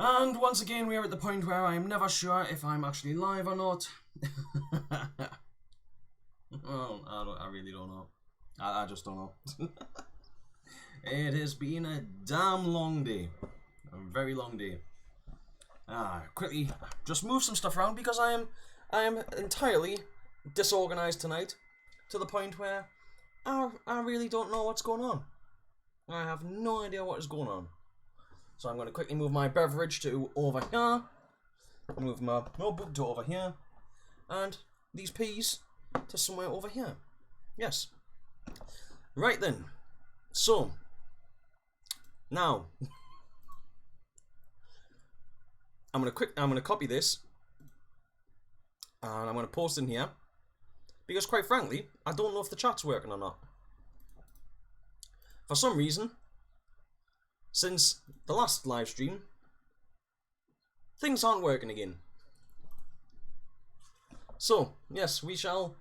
And once again, we are at the point where I'm never sure if I'm actually live or not. Well, I really don't know. I just don't know. It has been a damn long day. A very long day. Quickly, just move some stuff around because I am entirely disorganized tonight, to the point where I really don't know what's going on. I have no idea what is going on. So I'm going to quickly move my beverage to over here. Move my notebook to over here. And these peas to somewhere over here. Yes. Right then. So. Now. I'm gonna copy this. And I'm going to post in here. Because quite frankly, I don't know if the chat's working or not. For some reason, since the last live stream, things aren't working again. So, yes, we shall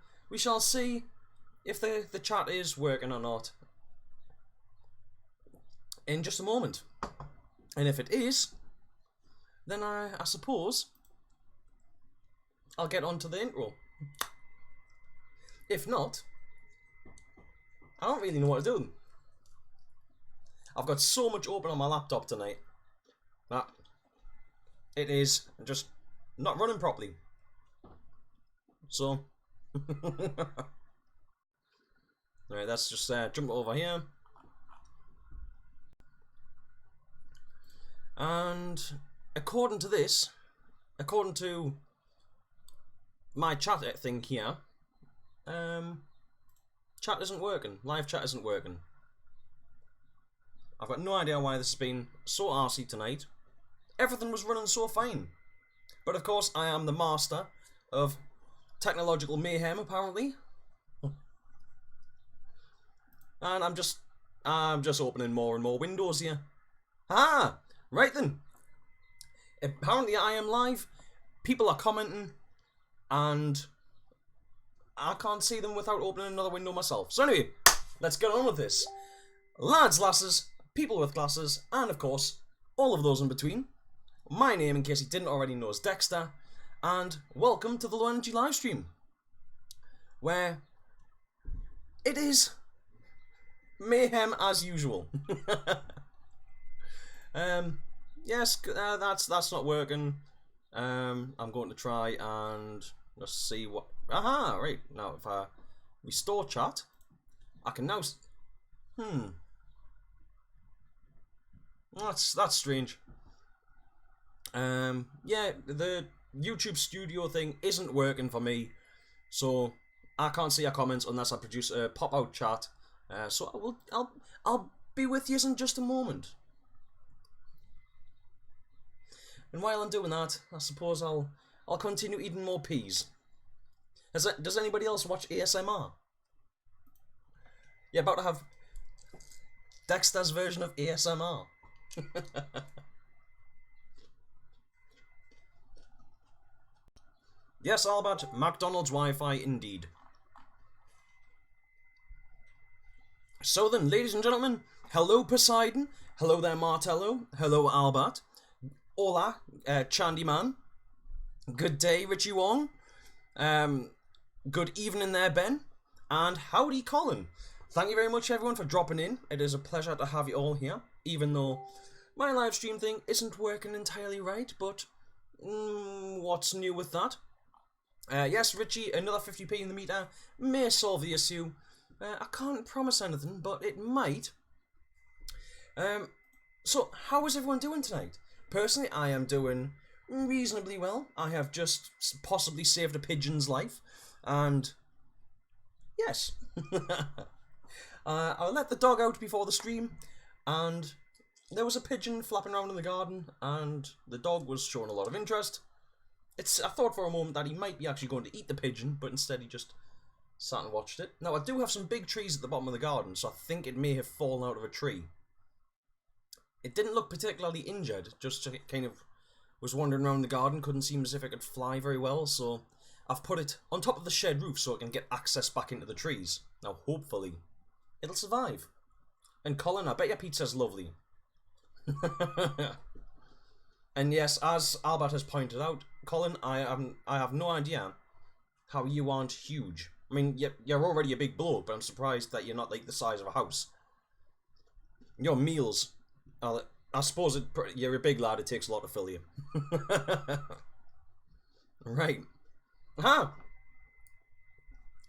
see if the chat is working or not in just a moment. And if it is, then I suppose I'll get on to the intro. If not, I don't really know what to do. I've got so much open on my laptop tonight that it is just not running properly. So, alright, let's just jump over here. And according to this, according to my chat thing here, chat isn't working. Live chat isn't working. I've got no idea why this has been so arsey tonight. Everything was running so fine. But of course, I am the master of technological mayhem, apparently. And I'm just opening more and more windows here. Ah! Right then. Apparently I am live. People are commenting. And I can't see them without opening another window myself. So anyway, let's get on with this. Lads, lasses, people with glasses, and of course, all of those in between. My name, in case you didn't already know, is Dexter, and welcome to the Low Energy Livestream, where it is mayhem as usual. Yes, that's not working. I'm going to try and let's see what. Aha! Right now, if I restore chat, I can now. That's strange. Yeah, the YouTube studio thing isn't working for me, so I can't see your comments unless I produce a pop-out chat. So I'll be with you in just a moment. And while I'm doing that, I suppose I'll continue eating more peas. Does anybody else watch ASMR? Yeah, about to have Dexter's version of ASMR. Yes, Albert, McDonald's Wi-Fi indeed. So then, ladies and gentlemen, hello Poseidon, hello there Martello, hello Albert, hola, Chandy Man, good day Richie Wong, good evening there Ben, and howdy Colin. Thank you very much everyone for dropping in. It is a pleasure to have you all here, even though my live stream thing isn't working entirely right, but what's new with that? Yes, Richie, another 50p in the meter may solve the issue. I can't promise anything, but it might. So, how is everyone doing tonight? Personally, I am doing reasonably well. I have just possibly saved a pigeon's life, and yes. I let the dog out before the stream, and there was a pigeon flapping around in the garden, and the dog was showing a lot of interest. I thought for a moment that he might be actually going to eat the pigeon, but instead he just sat and watched it. Now, I do have some big trees at the bottom of the garden, so I think it may have fallen out of a tree. It didn't look particularly injured, just kind of was wandering around the garden, couldn't seem as if it could fly very well, so I've put it on top of the shed roof so it can get access back into the trees. Now, hopefully, it'll survive. And Colin, I bet your pizza's lovely. And yes, as Albert has pointed out, Colin, I have no idea how you aren't huge. I mean, you're already a big bloke, but I'm surprised that you're not like the size of a house. Your meals are, I suppose you're a big lad, it takes a lot to fill you. Right. Aha!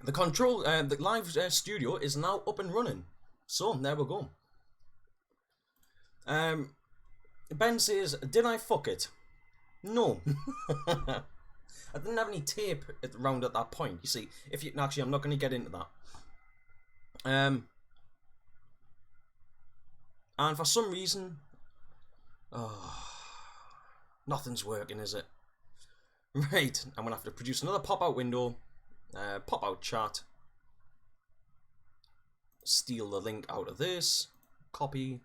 The live studio is now up and running. So, there we go. Ben says, did I fuck it? No. I didn't have any tape around at that point. You see, actually, I'm not going to get into that. And for some reason, nothing's working, is it? Right, I'm going to have to produce another pop-out window, pop-out chat, steal the link out of this, copy,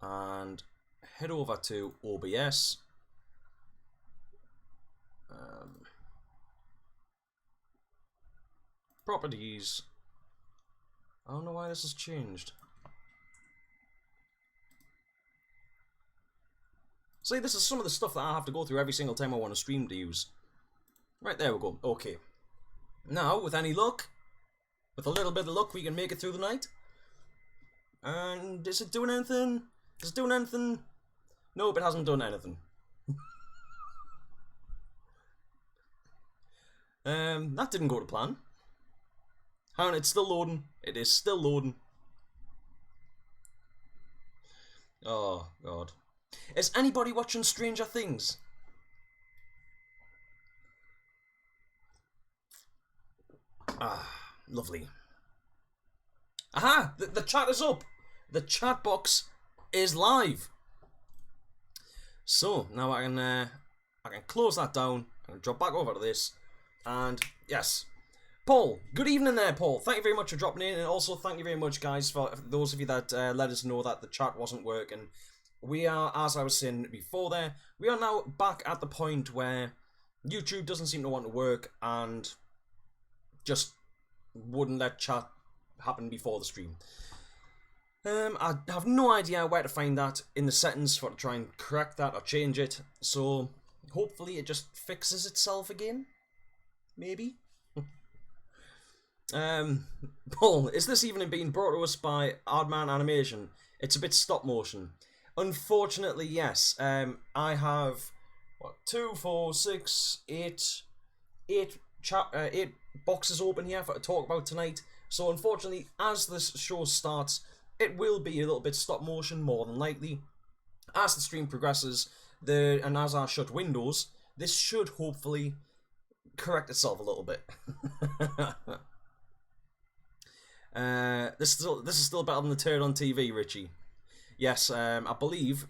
and head over to OBS. Properties. I don't know why this has changed. See, this is some of the stuff that I have to go through every single time I want to stream to use. Right, there we go. Okay. Now, with any luck, with a little bit of luck, we can make it through the night. And is it doing anything? Is it doing anything? Nope, it hasn't done anything. That didn't go to plan. Hang on, it's still loading. It is still loading. Oh, God. Is anybody watching Stranger Things? Ah, lovely. Aha! The chat is up! The chat box is live. So, now I can close that down. I can drop back over to this. And, yes. Paul, good evening there, Paul. Thank you very much for dropping in. And also, thank you very much, guys, for those of you that let us know that the chat wasn't working. We are, as I was saying before there, we are now back at the point where YouTube doesn't seem to want to work and just wouldn't let chat happen before the stream. I have no idea where to find that in the settings to try and correct that or change it. So hopefully it just fixes itself again. Maybe. Paul, is this even being brought to us by Aardman Animation? It's a bit stop motion. Unfortunately, yes. I have what 2, 4, 6, 8 boxes open here to talk about tonight. So unfortunately, as this show starts, it will be a little bit stop motion, more than likely. As the stream progresses, and as I shut windows, this should hopefully correct itself a little bit. This is still better than the turd on TV, Richie. Yes, I believe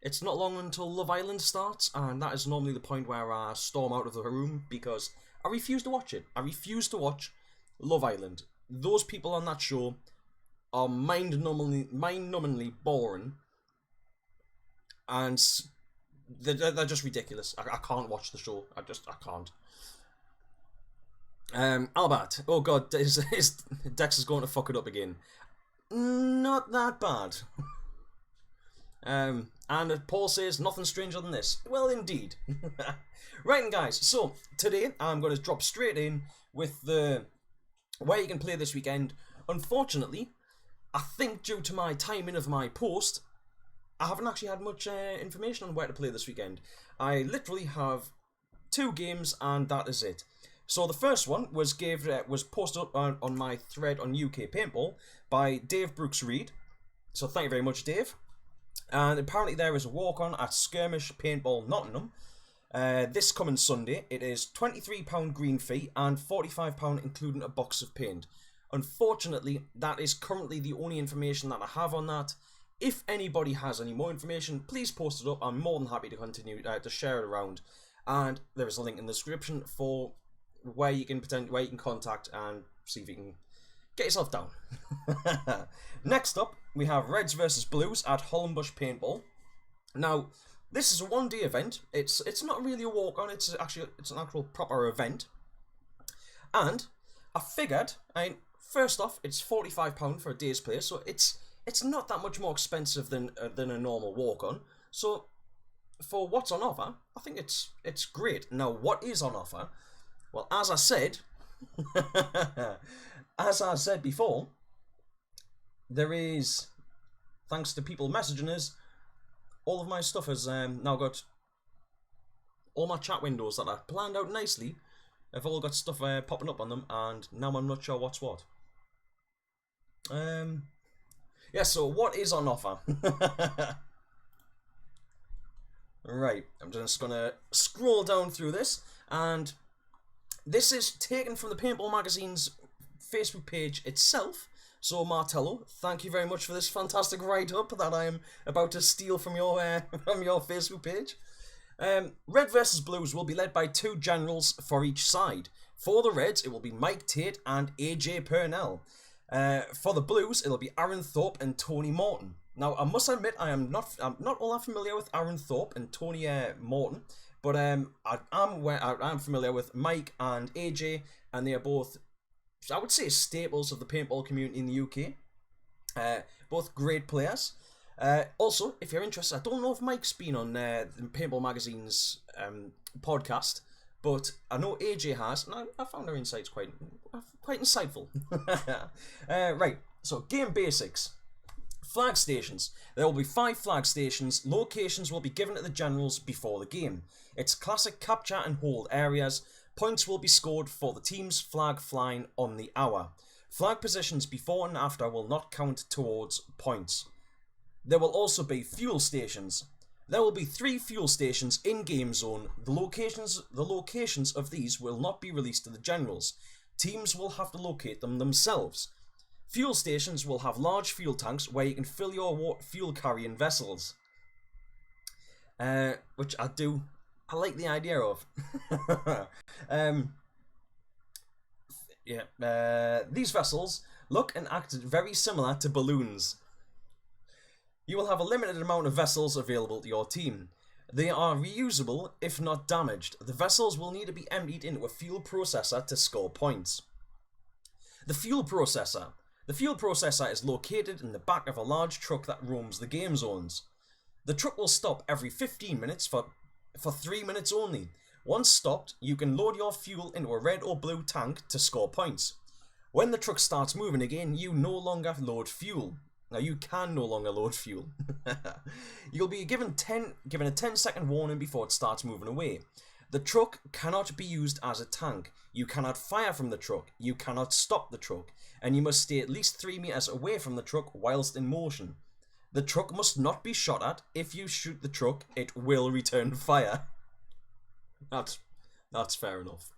it's not long until Love Island starts, and that is normally the point where I storm out of the room because I refuse to watch it. I refuse to watch Love Island. Those people on that show are mind-numbingly boring, and they're just ridiculous. I can't watch the show. I can't. Albert, oh god, Dex is going to fuck it up again. Not that bad. And Paul says, nothing stranger than this. Well, indeed. Right, and guys, so today I'm going to drop straight in with the where you can play this weekend. Unfortunately, I think due to my timing of my post, I haven't actually had much information on where to play this weekend. I literally have 2 games and that is it. So the first one was posted up on my thread on UK Paintball by Dave Brooks Reed. So thank you very much, Dave. And apparently there is a walk-on at Skirmish Paintball Nottingham this coming Sunday. It is £23 green fee and £45 including a box of paint. Unfortunately, that is currently the only information that I have on that. If anybody has any more information, please post it up. I'm more than happy to continue to share it around. And there is a link in the description for where you can contact and see if you can get yourself down. Next up, we have Reds versus Blues at Hollenbush Paintball. Now, this is a one-day event. It's not really a walk-on. It's an actual proper event. And I figured, first off, it's £45 for a day's play, so it's not that much more expensive than a normal walk-on. So for what's on offer, I think it's great. Now, what is on offer? Well, as I said, as I said before, there is, thanks to people messaging us, all of my stuff has now got, all my chat windows that are planned out nicely have all got stuff popping up on them, and now I'm not sure what's what. Yeah, so what is on offer? Right, I'm just gonna scroll down through this, and this is taken from the Paintball Magazine's Facebook page itself. So Martello, thank you very much for this fantastic write-up that I am about to steal from your Facebook page. Red versus Blues will be led by 2 generals for each side. For the Reds, it will be Mike Tate and AJ Purnell. For the Blues, it'll be Aaron Thorpe and Tony Morton. Now, I must admit, I'm not all that familiar with Aaron Thorpe and Tony Morton, but I'm familiar with Mike and AJ, and they are both, I would say, staples of the paintball community in the UK. Both great players. Also, if you're interested, I don't know if Mike's been on the Paintball Magazine's podcast, but I know AJ has, and I found her insights quite insightful. Right, so game basics. Flag stations. There will be 5 flag stations. Locations will be given to the generals before the game. It's classic capture and hold areas. Points will be scored for the team's flag flying on the hour. Flag positions before and after will not count towards points. There will also be fuel stations. There will be 3 fuel stations in game zone. The locations of these will not be released to the generals. Teams will have to locate them themselves. Fuel stations will have large fuel tanks where you can fill your fuel carrying vessels. Which I like the idea of. These vessels look and act very similar to balloons. You will have a limited amount of vessels available to your team. They are reusable if not damaged. The vessels will need to be emptied into a fuel processor to score points. The fuel processor. The fuel processor is located in the back of a large truck that roams the game zones. The truck will stop every 15 minutes for 3 minutes only. Once stopped, you can load your fuel into a red or blue tank to score points. When the truck starts moving again, you no longer load fuel. Now, you can no longer load fuel. You'll be given a 10-second warning before it starts moving away. The truck cannot be used as a tank. You cannot fire from the truck. You cannot stop the truck. And you must stay at least 3 meters away from the truck whilst in motion. The truck must not be shot at. If you shoot the truck, it will return fire. That's fair enough.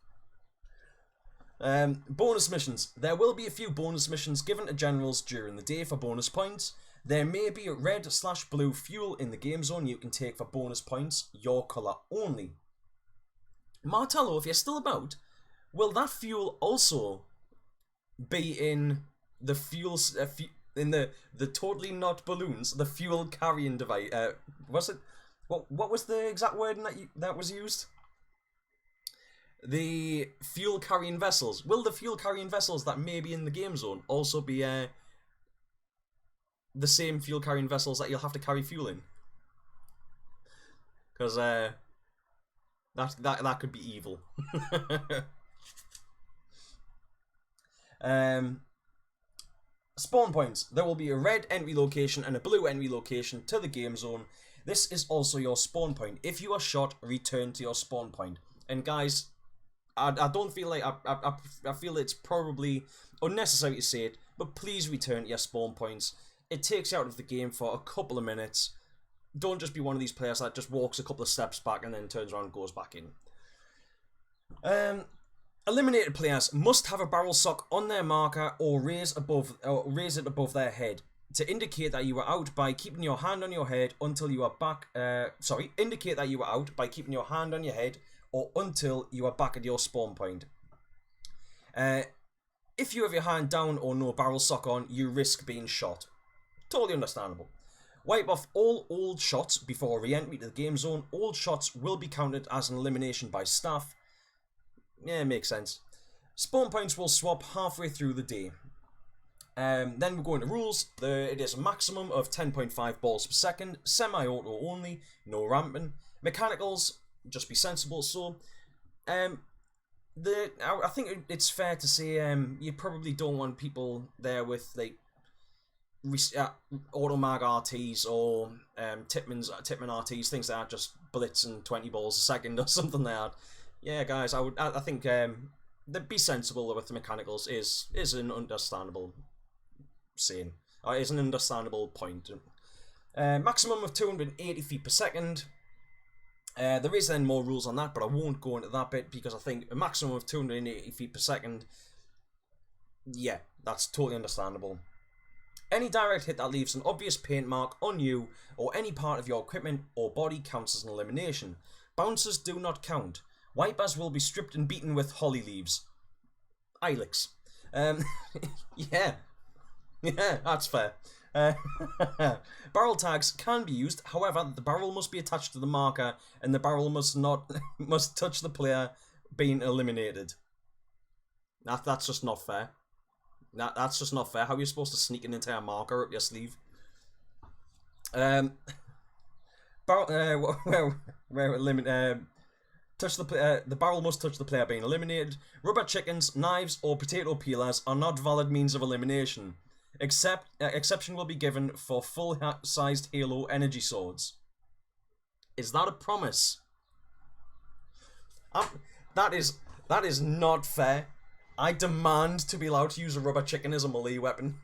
Bonus missions. There will be a few bonus missions given to generals during the day for bonus points. There may be a red/blue fuel in the game zone you can take for bonus points, your colour only. Martello, if you're still about, will that fuel also be in the fuels in the totally not balloons, the fuel carrying device? Was it what was the exact wording that was used? The fuel carrying vessels. Will the fuel carrying vessels that may be in the game zone also be the same fuel carrying vessels that you'll have to carry fuel in? Because that could be evil. Spawn points. There will be a red entry location and a blue entry location to the game zone. This is also your spawn point. If you are shot, return to your spawn point. And guys, I don't feel like I feel it's probably unnecessary to say it, but please return to your spawn points. It takes you out of the game for a couple of minutes. Don't just be one of these players that just walks a couple of steps back and then turns around and goes back in. Eliminated players must have a barrel sock on their marker or raise it above their head to indicate that you are out by keeping your hand on your head until you are back. Indicate that you are out by keeping your hand on your head or until you are back at your spawn point. If you have your hand down or no barrel sock on, you risk being shot. Totally understandable. Wipe off all old shots before re-entry to the game zone. Old shots will be counted as an elimination by staff. Yeah, makes sense. Spawn points will swap halfway through the day. Then we're going to rules. It is a maximum of 10.5 balls per second, semi-auto only, no ramping. Mechanicals, just be sensible. So, I think it's fair to say you probably don't want people there with like Automag RTs or Tipman RTs, things that are just blitzing 20 balls a second or something like that. Yeah, guys, I think be sensible with the mechanicals is an understandable saying. Is an understandable point. Maximum of 280 feet per second. There is then more rules on that, but I won't go into that bit because I think a maximum of 280 feet per second, yeah, that's totally understandable. Any direct hit that leaves an obvious paint mark on you or any part of your equipment or body counts as an elimination. Bouncers do not count. Wipers will be stripped and beaten with holly leaves. Ilex. Yeah, that's fair. Barrel tags can be used, however, the barrel must be attached to the marker and the barrel must touch the player being eliminated. That's just not fair. That's just not fair. How are you supposed to sneak an entire marker up your sleeve? Touch the barrel must touch the player being eliminated. Rubber chickens, knives, or potato peelers are not valid means of elimination. Exception will be given for full-sized Halo energy swords. Is that a promise? That is not fair. I demand to be allowed to use a rubber chicken as a melee weapon.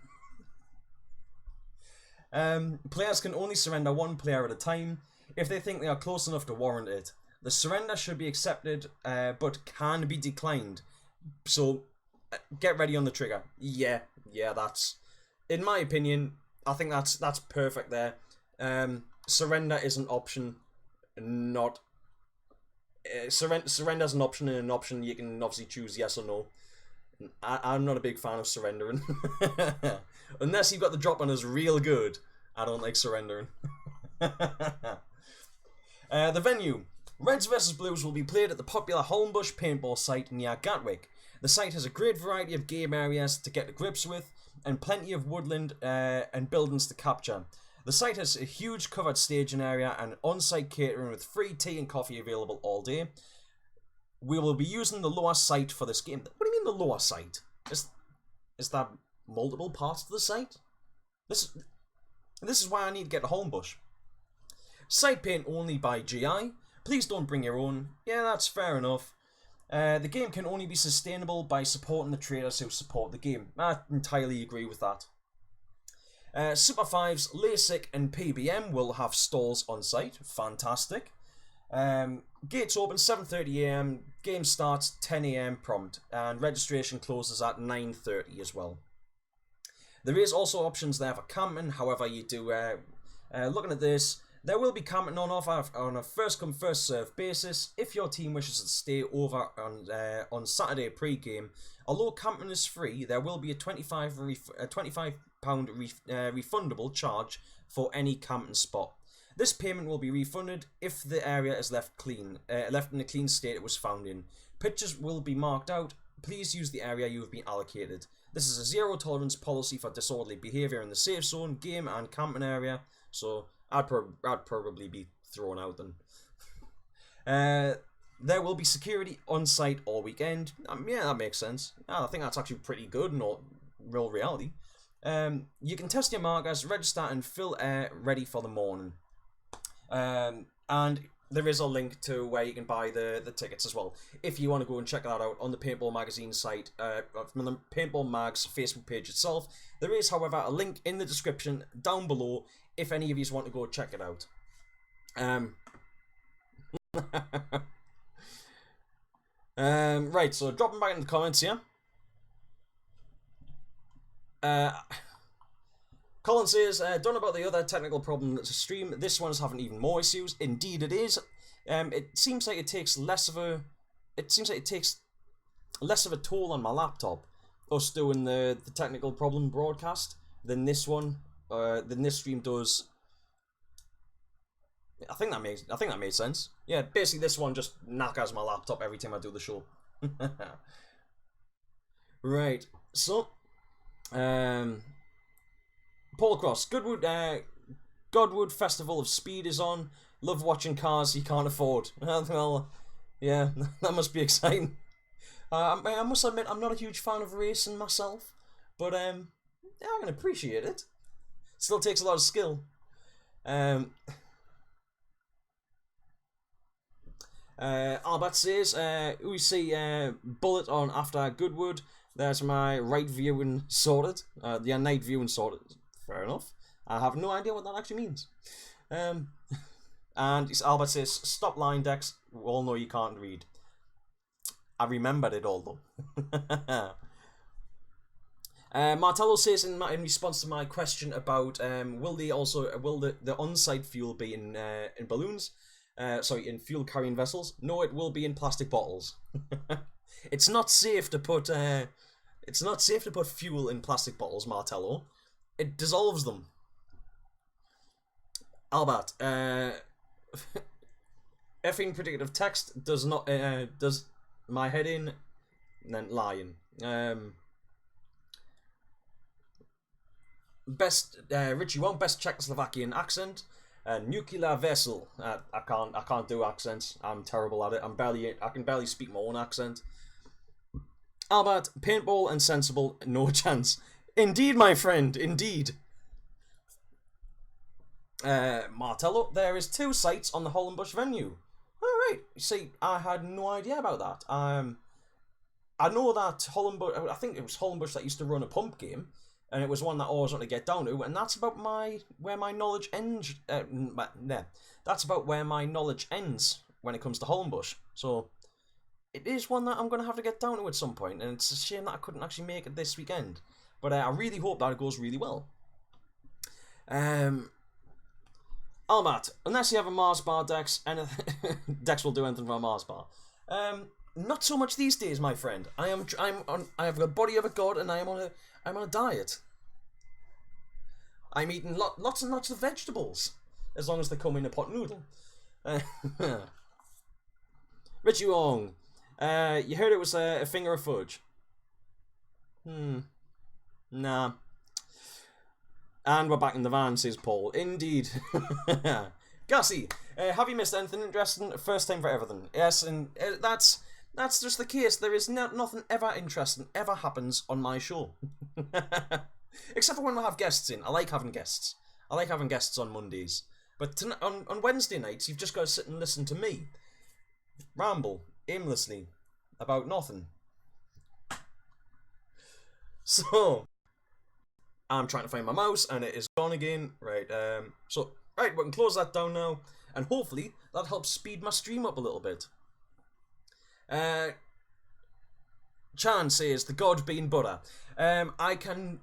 Players can only surrender one player at a time if they think they are close enough to warrant it. The surrender should be accepted, but can be declined. So, get ready on the trigger. Yeah, that's... In my opinion, I think that's perfect there. Surrender is an option, not... surrender is an option, and an option you can obviously choose yes or no. I'm not a big fan of surrendering. Unless you've got the drop on us real good, I don't like surrendering. The venue. Reds vs Blues will be played at the popular Holmbush Paintball site near Gatwick. The site has a great variety of game areas to get to grips with, and plenty of woodland and buildings to capture. The site has a huge covered staging area and on-site catering with free tea and coffee available all day. We will be using the lower site for this game. What do you mean the lower site? Is that multiple parts of the site? This is why I need to get to Holmbush. Site paint only by GI. Please don't bring your own. Yeah, that's fair enough. The game can only be sustainable by supporting the traders who support the game. I entirely agree with that. Super 5s, LASIK and PBM will have stalls on site. Fantastic. Gates open 7:30 AM, game starts 10 AM prompt, and registration closes at 9:30 as well. There is also options there for camping, however you do, looking at this, there will be camping on offer on a first come first serve basis if your team wishes to stay over on Saturday pre-game. Although camping is free, there will be a £25 refundable charge for any camping spot. This payment will be refunded if the area is left in a clean state it was found in. Pitches will be marked out. Please use the area you have been allocated. This is a zero tolerance policy for disorderly behaviour in the safe zone, game and camping area. So I'd probably be thrown out then. There will be security on site all weekend. Yeah, that makes sense. I think that's actually pretty good in real reality. You can test your markers, register and fill air ready for the morning. And there is a link to where you can buy the tickets as well, if you want to go and check that out on the Paintball Magazine site, from the Paintball Mag's Facebook page itself. There is, however, a link in the description down below if any of you want to go check it out. Right, so dropping back in the comments here. Colin says, don't know about the other technical problem that's a stream. This one's having even more issues. Indeed it is. It seems like it takes less of a toll on my laptop, us doing the technical problem broadcast, than this one, than this stream does. I think that made sense. Yeah, basically this one just knackers my laptop every time I do the show. Right, so Paul Cross, Godwood Festival of Speed is on. Love watching cars you can't afford. Well, yeah, that must be exciting. I must admit, I'm not a huge fan of racing myself, but yeah, I can appreciate it. Still takes a lot of skill. Albert says, we see Bullet on after Goodwood. There's my right viewing sorted. The night viewing sorted. Fair enough. I have no idea what that actually means. And Albert says, stop lying, Dex. We all know you can't read. I remembered it all though. Martello says in response to my question about will the on-site fuel be in balloons? In fuel carrying vessels? No, it will be in plastic bottles. It's not safe to put fuel in plastic bottles, Martello. It dissolves them. Albert, effing predictive text does not does my head in and then lying. Best Richie one best Czechoslovakian accent. Nuclear vessel. I can't do accents. I'm terrible at it. I can barely speak my own accent. Albert, paintball and sensible, no chance. Indeed, my friend, indeed. Martello, there is 2 sites on the Hollenbush venue. Alright, see, I had no idea about that. I know that Hollenbush, I think it was Hollenbush that used to run a pump game, and it was one that I always want to get down to, and that's about where my knowledge ends. That's about where my knowledge ends when it comes to Hollenbush. So it is one that I'm going to have to get down to at some point, and it's a shame that I couldn't actually make it this weekend. But I really hope that it goes really well. Almat, unless you have a Mars bar, Dex, Dex will do anything for a Mars bar. Not so much these days, my friend. I have the body of a god, and I'm on a diet. I'm eating lots and lots of vegetables, as long as they come in a pot noodle. Richie Wong, you heard it was a finger of fudge. Nah. And we're back in the van, says Paul. Indeed. Gussie, have you missed anything interesting? First time for everything. Yes, and that's just the case. There is nothing ever interesting ever happens on my show. Except for when we have guests in. I like having guests. I like having guests on Mondays. But on Wednesday nights, you've just got to sit and listen to me ramble aimlessly about nothing. So I'm trying to find my mouse, and it is gone again. Right, right, we can close that down now, and hopefully that helps speed my stream up a little bit. Chan says, the god being butter. I can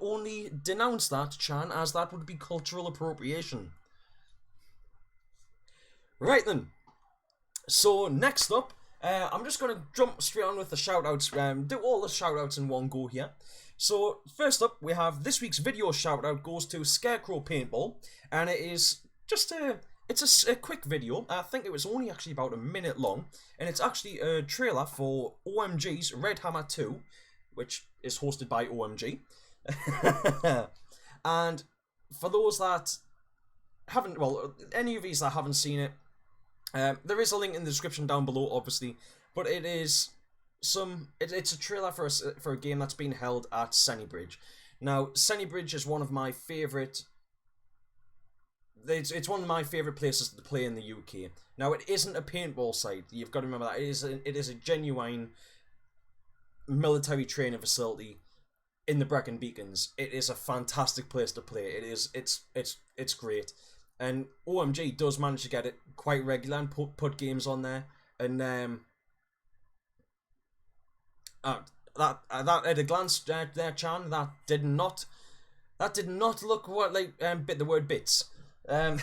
only denounce that, Chan, as that would be cultural appropriation. Right then. So, next up, I'm just going to jump straight on with the shoutouts, do all the shoutouts in one go here. So, first up, we have this week's video shoutout goes to Scarecrow Paintball, and it is just it's a quick video. I think it was only actually about a minute long, and it's actually a trailer for OMG's Red Hammer 2, which is hosted by OMG. And for those that haven't, well, any of these that haven't seen it, there is a link in the description down below, obviously, but it is it's a trailer for a game that's been held at Sennybridge. Now, Sennybridge is one of my favourite. It's one of my favourite places to play in the UK. Now, it isn't a paintball site. You've got to remember that it is a genuine military training facility in the Brecon Beacons. It is a fantastic place to play. It's great, and OMG does manage to get it quite regular and put games on there. And that at a glance there, Chan, that did not look like the word bits. Anyway,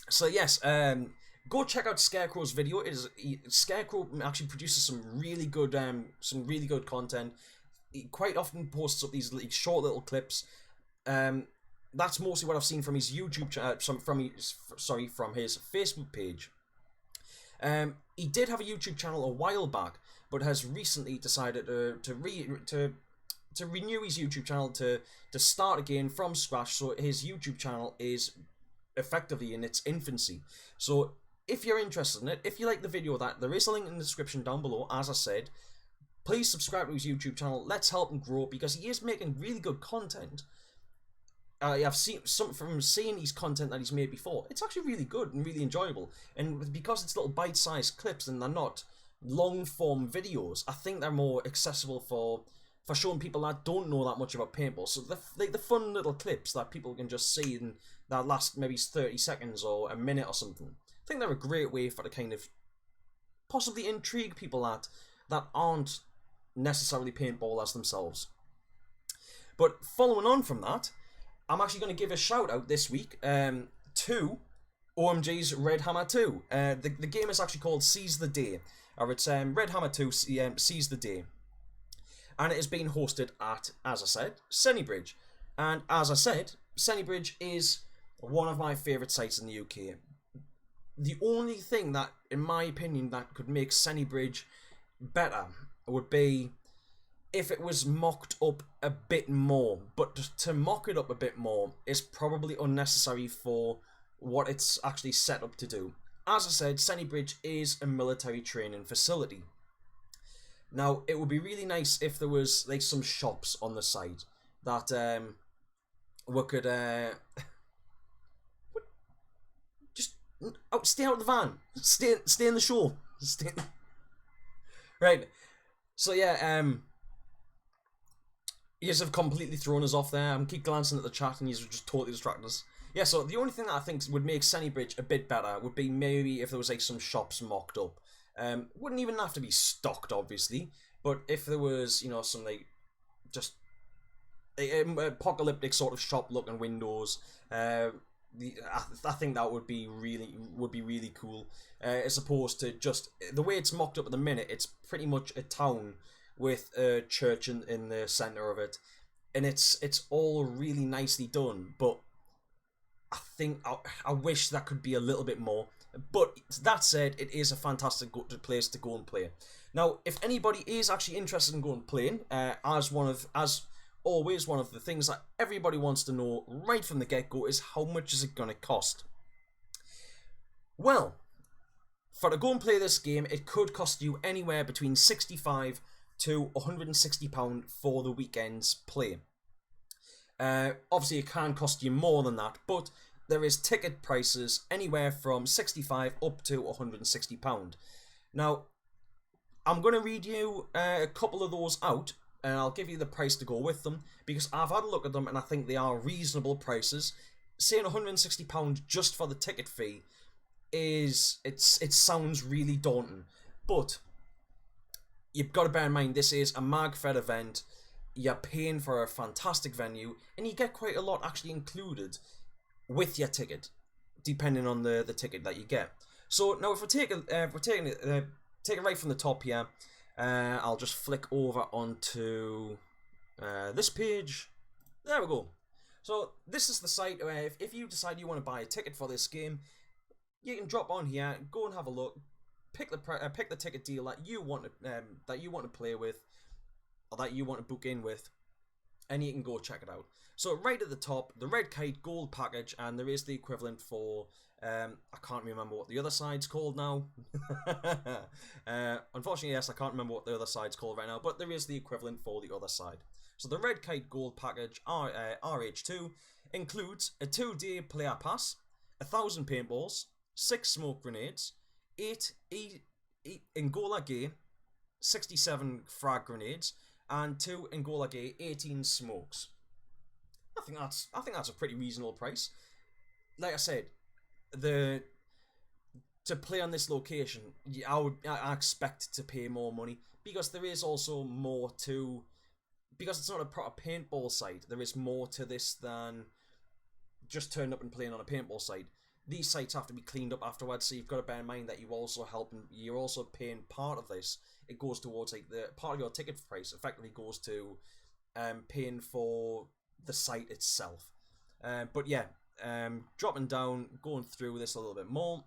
so yes, go check out Scarecrow's video. Scarecrow actually produces some really good content. He quite often posts up these short little clips. That's mostly what I've seen from his YouTube from his Facebook page. He did have a YouTube channel a while back, but has recently decided to renew his YouTube channel, to start again from scratch. So his YouTube channel is effectively in its infancy. So if you're interested in it, if you like the video of that, there is a link in the description down below, as I said. Please subscribe to his YouTube channel. Let's help him grow, because he is making really good content. I've seen some from seeing his content that he's made before. It's actually really good and really enjoyable. And because it's little bite-sized clips and they're not long-form videos, I think they're more accessible for showing people that don't know that much about paintball. So the fun little clips that people can just see in that last maybe 30 seconds or a minute or something. I think they're a great way for to kind of possibly intrigue people that aren't necessarily paintballers themselves. But following on from that, I'm actually going to give a shout out this week to OMG's Red Hammer 2. The game is actually called Seize the Day, or it's Red Hammer 2 Seize the Day. And it is being hosted at, as I said, Sennybridge. And as I said, Sennybridge is one of my favourite sites in the UK. The only thing that, in my opinion, that could make Sennybridge better would be if it was mocked up a bit more. But to mock it up a bit more is probably unnecessary for what it's actually set up to do. As I said, Sennybridge is a military training facility. Now, it would be really nice if there was like some shops on the side that we could just stay out of the van, stay in the show, right. So yeah, you have completely thrown us off there. I'm keep glancing at the chat and you've just totally distracted us. Yeah, so the only thing that I think would make Sennybridge a bit better would be maybe if there was like some shops mocked up. Wouldn't even have to be stocked, obviously, but if there was, you know, some like just apocalyptic sort of shop looking windows, I think that would be really cool. As opposed to just the way it's mocked up at the minute, it's pretty much a town with a church in the center of it, and it's all really nicely done. But I think I wish that could be a little bit more. But that said, it is a fantastic place to go and play. Now, if anybody is actually interested in going playing, as always, one of the things that everybody wants to know right from the get-go is how much is it going to cost? Well, for to go and play this game, it could cost you anywhere between £65 to £160 for the weekend's play. Obviously, it can cost you more than that, but there is ticket prices anywhere from £65 up to £160. Now, I'm going to read you a couple of those out, and I'll give you the price to go with them, because I've had a look at them and I think they are reasonable prices. Saying £160 just for the ticket fee it sounds really daunting, but you've got to bear in mind this is a MagFed event. You're paying for a fantastic venue, and you get quite a lot actually included with your ticket, depending on the ticket that you get. So now, if we're taking it right from the top here, I'll just flick over onto this page. There we go. So this is the site where if you decide you want to buy a ticket for this game, you can drop on here, go and have a look, pick the ticket deal that you want to play with, or that you want to book in with, and you can go check it out. So right at the top, the Red Kite Gold package, and there is the equivalent for, I can't remember what the other side's called now. Unfortunately, yes, I can't remember what the other side's called right now, but there is the equivalent for the other side. So the Red Kite Gold package, RH2, includes a 2-day player pass, 1,000 paintballs, 6 smoke grenades, 8 Angola Gay 67 frag grenades, and 2 Angola Gay 18 smokes. I think that's a pretty reasonable price. Like I said, to play on this location, I expect to pay more money, because there is also more to, because it's not a proper paintball site. There is more to this than just turning up and playing on a paintball site. These sites have to be cleaned up afterwards, so you've got to bear in mind that you're also paying part of this. It goes towards like the part of your ticket price effectively goes to paying for the site itself. But yeah, dropping down, going through this a little bit more.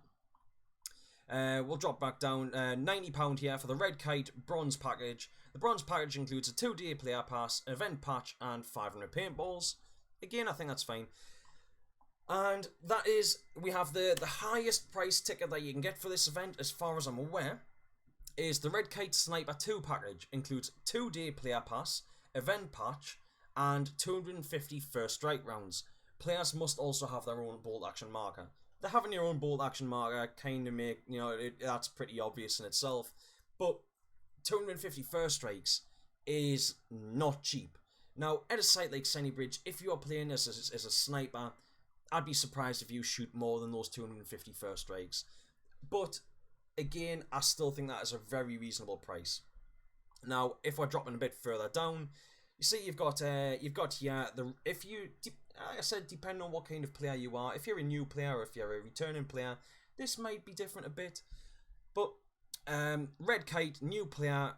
We'll drop back down. £90 here for the Red Kite Bronze Package. The Bronze Package includes a 2-day player pass, event patch, and 500 paintballs. Again, I think that's fine. And that is, we have the highest price ticket that you can get for this event, as far as I'm aware, is the Red Kite Sniper 2 package. Includes 2-day player pass, event patch, and 250 first strike rounds. Players must also have their own bolt action marker. The having your own bolt action marker kind of make, that's pretty obvious in itself. But 250 first strikes is not cheap. Now, at a site like Sennybridge, if you are playing as a sniper, I'd be surprised if you shoot more than those 250 first strikes. But again, I still think that is a very reasonable price. Now, if we're dropping a bit further down, you see you've got here like I said, depending on what kind of player you are, if you're a new player or if you're a returning player, this might be different a bit. But Red Kite, new player,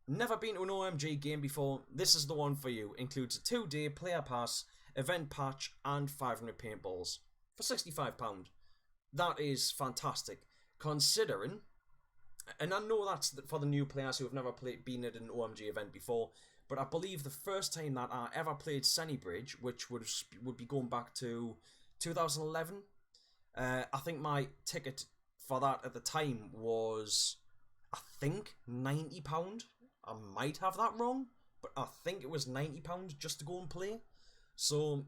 never been to an OMG game before, this is the one for you. Includes a 2-day player pass, event patch, and 500 paintballs for £65. That is fantastic, considering, and I know that's for the new players who have never been at an OMG event before, but I believe the first time that I ever played Sennybridge, which would be going back to 2011, I think my ticket for that at the time was, I think, £90. I might have that wrong, but I think it was £90 just to go and play. So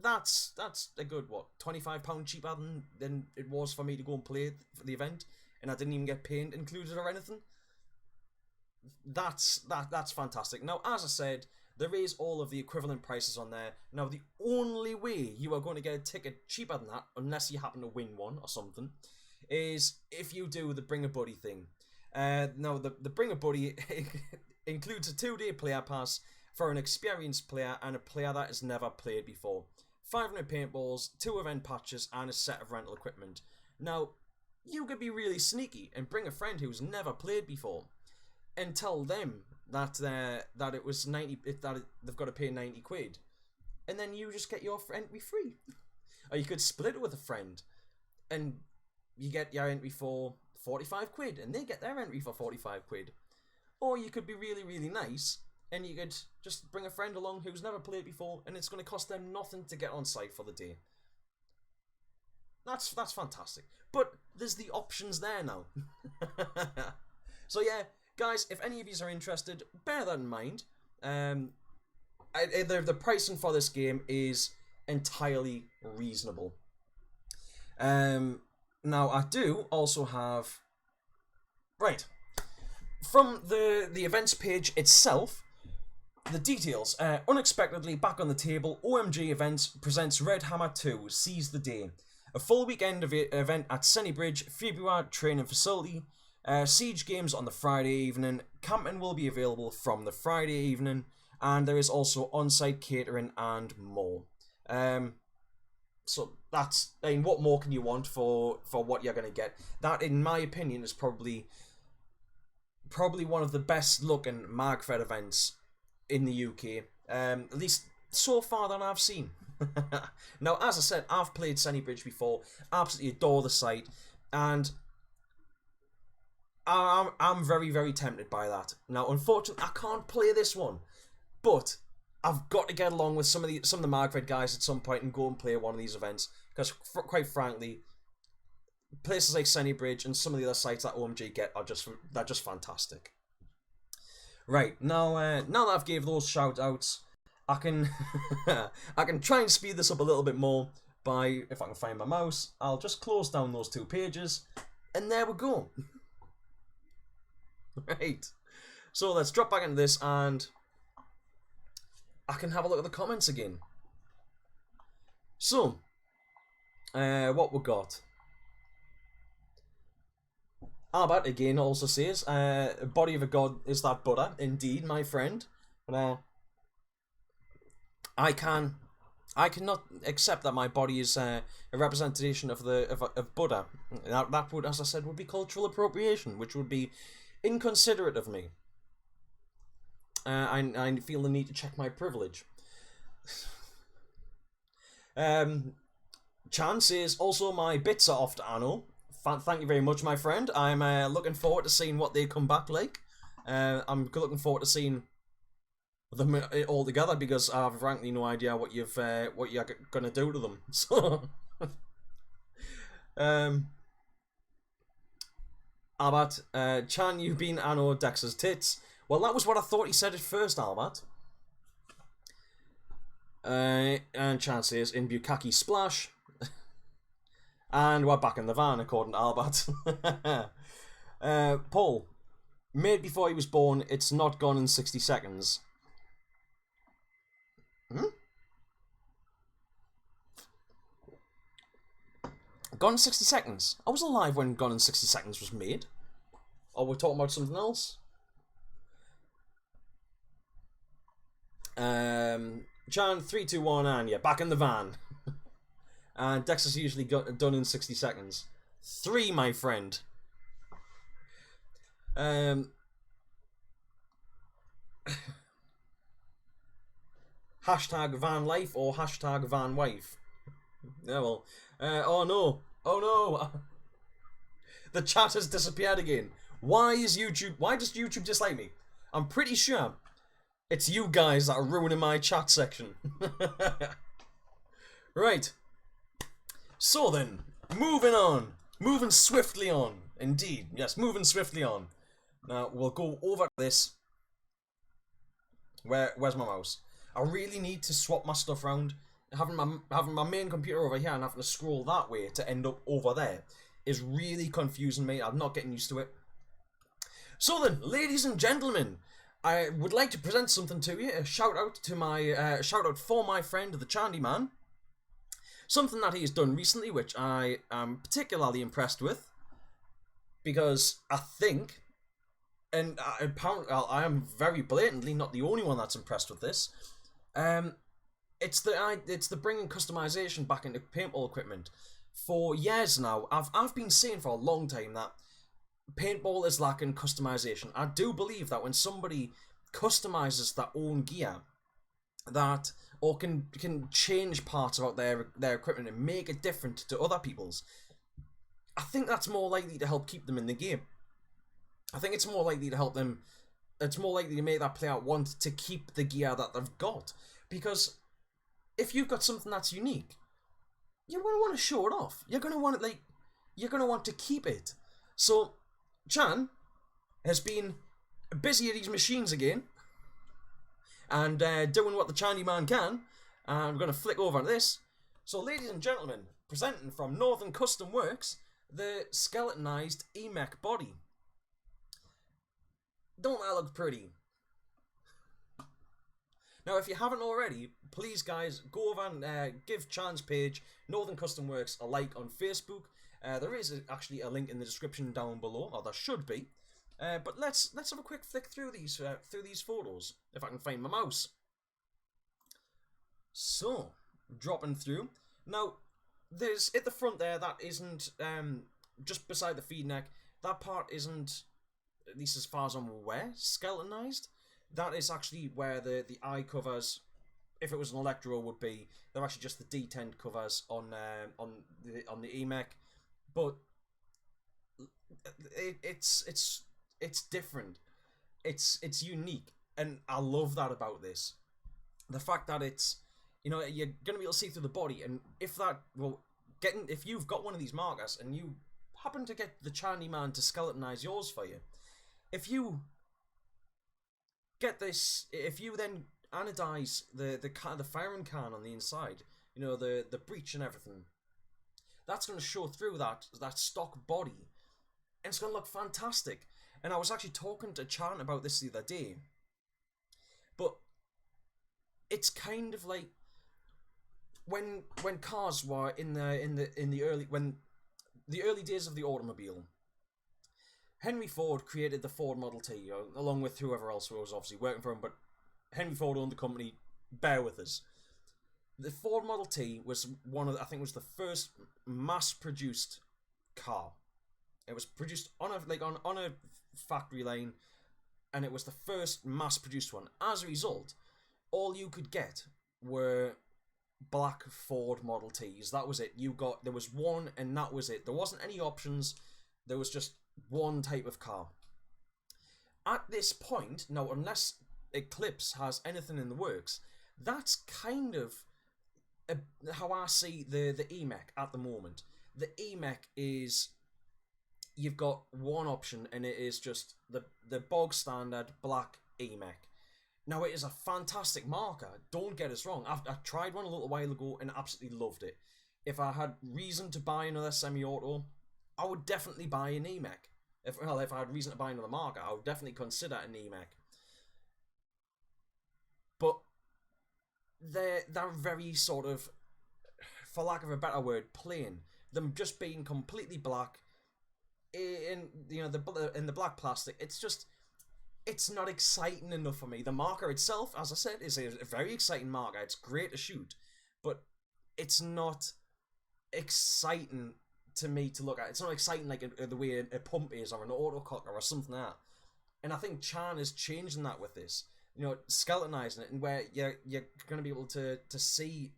that's a good, what, £25 cheaper than it was for me to go and play for the event, and I didn't even get paint included or anything. That's fantastic. Now, as I said, there is all of the equivalent prices on there. Now, the only way you are going to get a ticket cheaper than that, unless you happen to win one or something, is if you do the Bring a Buddy thing. Now, the Bring a Buddy includes a 2-day player pass for an experienced player and a player that has never played before. 500 paintballs, 2 event patches, and a set of rental equipment. Now, you could be really sneaky and bring a friend who's never played before, and tell them that it was they've got to pay 90 quid, and then you just get your entry free. Or you could split it with a friend, and you get your entry for 45 quid, and they get their entry for 45 quid. Or you could be really, really nice, and you could just bring a friend along who's never played before, and it's going to cost them nothing to get on site for the day. That's fantastic. But there's the options there now. So yeah, guys, if any of you are interested, bear that in mind. The pricing for this game is entirely reasonable. Now, I do also have... Right. From the events page itself, the details. Unexpectedly back on the table, OMG Events presents Red Hammer 2, Seize the Day. A full weekend event at Sennybridge, February training facility. Siege games on the Friday evening. Camping will be available from the Friday evening. And there is also on-site catering and more. So that's... I mean, what more can you want for what you're going to get? That, in my opinion, is probably one of the best looking Magfed events in the UK. At least so far that I've seen. Now, as I said, I've played Sennybridge before. Absolutely adore the site. And I'm very, very tempted by that. Now, unfortunately, I can't play this one. But I've got to get along with some of the Magfed guys at some point and go and play one of these events. Because, quite frankly, places like Sennybridge and some of the other sites that OMG get they're just fantastic. Right, now that I've gave those shout-outs, I can I can try and speed this up a little bit more by, if I can find my mouse, I'll just close down those 2 pages, and there we go. Right, so let's drop back into this, and I can have a look at the comments again. So, what we got? Albert again also says, body of a god is that Buddha. Indeed, my friend. But I cannot accept that my body is a representation of Buddha. That would, as I said, would be cultural appropriation, which would be inconsiderate of me. I feel the need to check my privilege. Chan says, also my bits are off to Anno. Thank you very much, my friend. I'm looking forward to seeing what they come back like. I'm looking forward to seeing them all together because I have frankly no idea what you're gonna do to them. So, Albert, Chan, you've been Anno Dex's tits. Well, that was what I thought he said at first, Albert. And Chan says in Bukaki Splash. And we're back in the van, according to Albert. Paul, made before he was born, it's not gone in 60 seconds. Gone in 60 seconds? I was alive when Gone in 60 Seconds was made. Or we're talking about something else? Chan, 3, 2, 1, and yeah, back in the van. And Dex is usually done in 60 seconds. 3, my friend. Hashtag van life or hashtag van wife. Yeah, well. Oh no. Oh no. The chat has disappeared again. Why does YouTube dislike me? I'm pretty sure it's you guys that are ruining my chat section. Right. So then, moving on. Moving swiftly on. Indeed. Yes, moving swiftly on. Now, we'll go over this. Where's my mouse? I really need to swap my stuff around. Having my main computer over here and having to scroll that way to end up over there is really confusing me. I'm not getting used to it. So then, ladies and gentlemen, I would like to present something to you. A shout out for my friend, the Chandy Man. Something that he's done recently, which I am particularly impressed with, because I think, and apparently I am very blatantly not the only one that's impressed with this. It's the bringing customization back into paintball equipment. For years now, I've been saying for a long time that paintball is lacking customization. I do believe that when somebody customizes their own gear, that or can change parts about their equipment and make it different to other people's, I think that's more likely to help keep them in the game. I think it's more likely to help them. It's more likely to make that player want to keep the gear that they've got, because if you've got something that's unique, you're gonna want to show it off. You're gonna want it you're gonna want to keep it. So Chan has been busy at his machines again and doing what the Chandy Man can. And I'm going to flick over to this. So, ladies and gentlemen, presenting from Northern Custom Works, the skeletonized EMEC body. Don't that look pretty? Now, if you haven't already, please, guys, go over and give Chan's page, Northern Custom Works, a like on Facebook. There is actually a link in the description down below, or there should be. But let's have a quick flick through these photos, if I can find my mouse. So, dropping through. Now, there's at the front there, that isn't just beside the feed neck. That part isn't, at least as far as I'm aware, skeletonized. That is actually where the eye covers, if it was an Electro, would be. They're actually just the D10 covers on the EMEC, but it's different. It's unique, and I love that about this. The fact that it's, you know, you're gonna be able to see through the body, and if you've got one of these markers and you happen to get the Chandy Man to skeletonize yours for you, if you get this, if you then anodize the firing can on the inside, you know, the breech and everything, that's going to show through that stock body, and it's going to look fantastic. And I was actually talking to Chan about this the other day, but it's kind of like when cars were in the early days of the automobile. Henry Ford created the Ford Model T, along with whoever else was obviously working for him, but Henry Ford owned the company. Bear with us. The Ford Model T was I think was the first mass-produced car. It was produced on a factory line, and it was the first mass-produced one. As a result, all you could get were black Ford Model Ts. That was it. There was one, and that was it. There wasn't any options. There was just one type of car. At this point, now, unless Eclipse has anything in the works, that's kind of how I see the E-Mech at the moment. The E-Mech is, you've got one option, and it is just the bog standard black E-Mech. Now, it is a fantastic marker, don't get us wrong. I tried one a little while ago and absolutely loved it. If I had reason to buy another semi-auto, I would definitely buy an E-Mech. If I had reason to buy another marker, I would definitely consider an E-Mech. But they're very sort of, for lack of a better word, plain. Them just being completely black in the black plastic. It's not exciting enough for me. The marker itself, as I said, is a very exciting marker. It's great to shoot, but it's not exciting to me to look at. It's not exciting like the way a pump is, or an autococker, or something like that. And I think Chan is changing that with this. Skeletonizing it, and where you're going to be able to see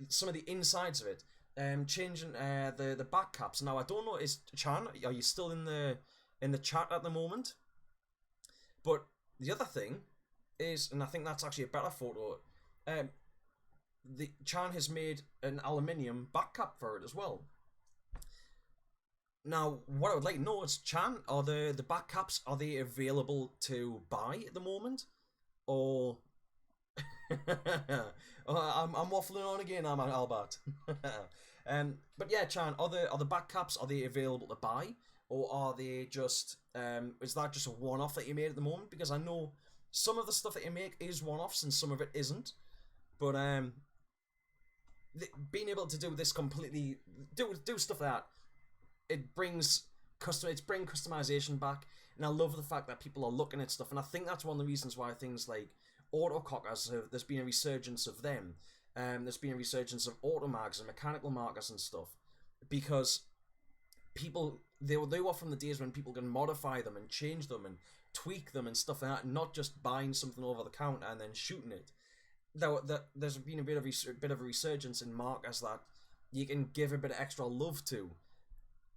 some of the insides of it. Changing the back caps. Now, I don't know, is Chan, are you still in the chat at the moment? But the other thing is, and I think that's actually a better photo, the Chan has made an aluminium back cap for it as well. Now, what I would like to know is, Chan, are the back caps, are they available to buy at the moment? Or I'm waffling on again, am I, Albert? But yeah, Chan, are the back caps, are they available to buy? Or are they just, is that just a one-off that you made at the moment? Because I know some of the stuff that you make is one-offs and some of it isn't. But being able to do this completely, do stuff like that, it brings customization back. And I love the fact that people are looking at stuff. And I think that's one of the reasons why things like autocockers, there's been a resurgence of them. There's been a resurgence of automags and mechanical markers and stuff. Because people, they were from the days when people can modify them and change them and tweak them and stuff like that, and not just buying something over the counter and then shooting it. There's been a bit of a resurgence in markers that you can give a bit of extra love to.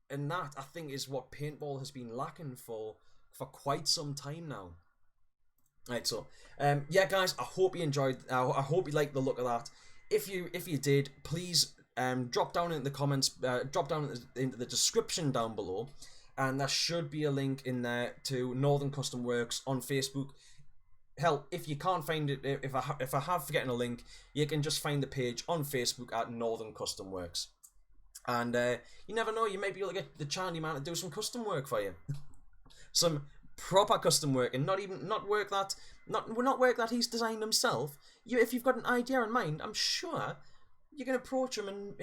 And that, I think, is what paintball has been lacking for quite some time now. Right, so yeah, guys, I hope you enjoyed. I hope you liked the look of that. If you did, please drop down in the comments. Drop down into the description down below, and there should be a link in there to Northern Custom Works on Facebook. Hell, if you can't find it, if I have forgotten a link, you can just find the page on Facebook at Northern Custom Works. And you never know, you might be able to get the Chandy man to do some custom work for you. Some proper custom work, and not work that he's designed himself. If you've got an idea in mind, I'm sure you can approach him and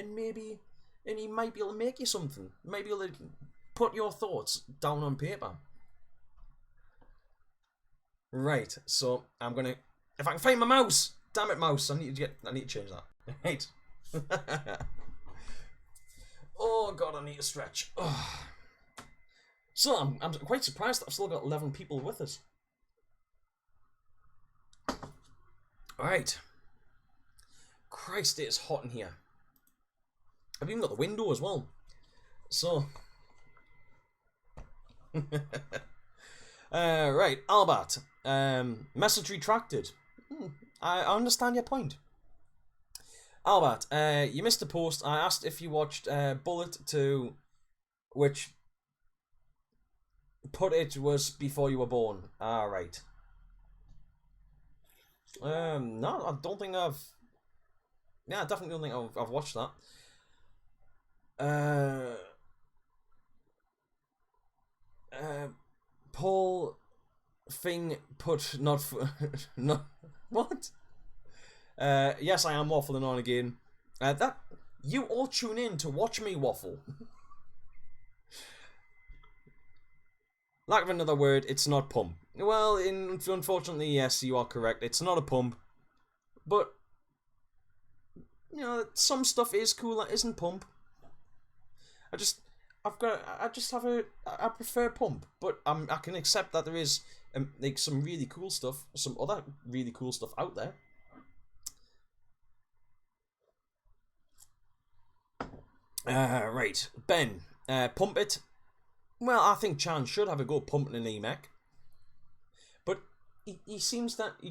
he might be able to make you something. Maybe able to put your thoughts down on paper. Right, so I'm gonna, if I can find my mouse, damn it, mouse, I need to change that. Right. Oh god, I need to stretch. Oh. So I'm quite surprised that I've still got 11 people with us. Alright. Christ, it is hot in here. I've even got the window as well. So. Right, Albert. Message retracted. I understand your point. Albert, you missed a post. I asked if you watched Bullet 2, which put it was before you were born. Ah, right. No, I don't think I've... Yeah, I definitely don't think I've watched that. Paul Thing put not... not... What? Yes, I am waffling on again. That you all tune in to watch me waffle. Lack of another word, it's not pump. Well, unfortunately, yes, you are correct. It's not a pump, but you know, some stuff is cool that isn't pump. I prefer pump, but I can accept that there is like some really cool stuff, some other really cool stuff out there. Right, Ben, pump it. Well, I think Chan should have a go pumping an E-mech, but he seems that he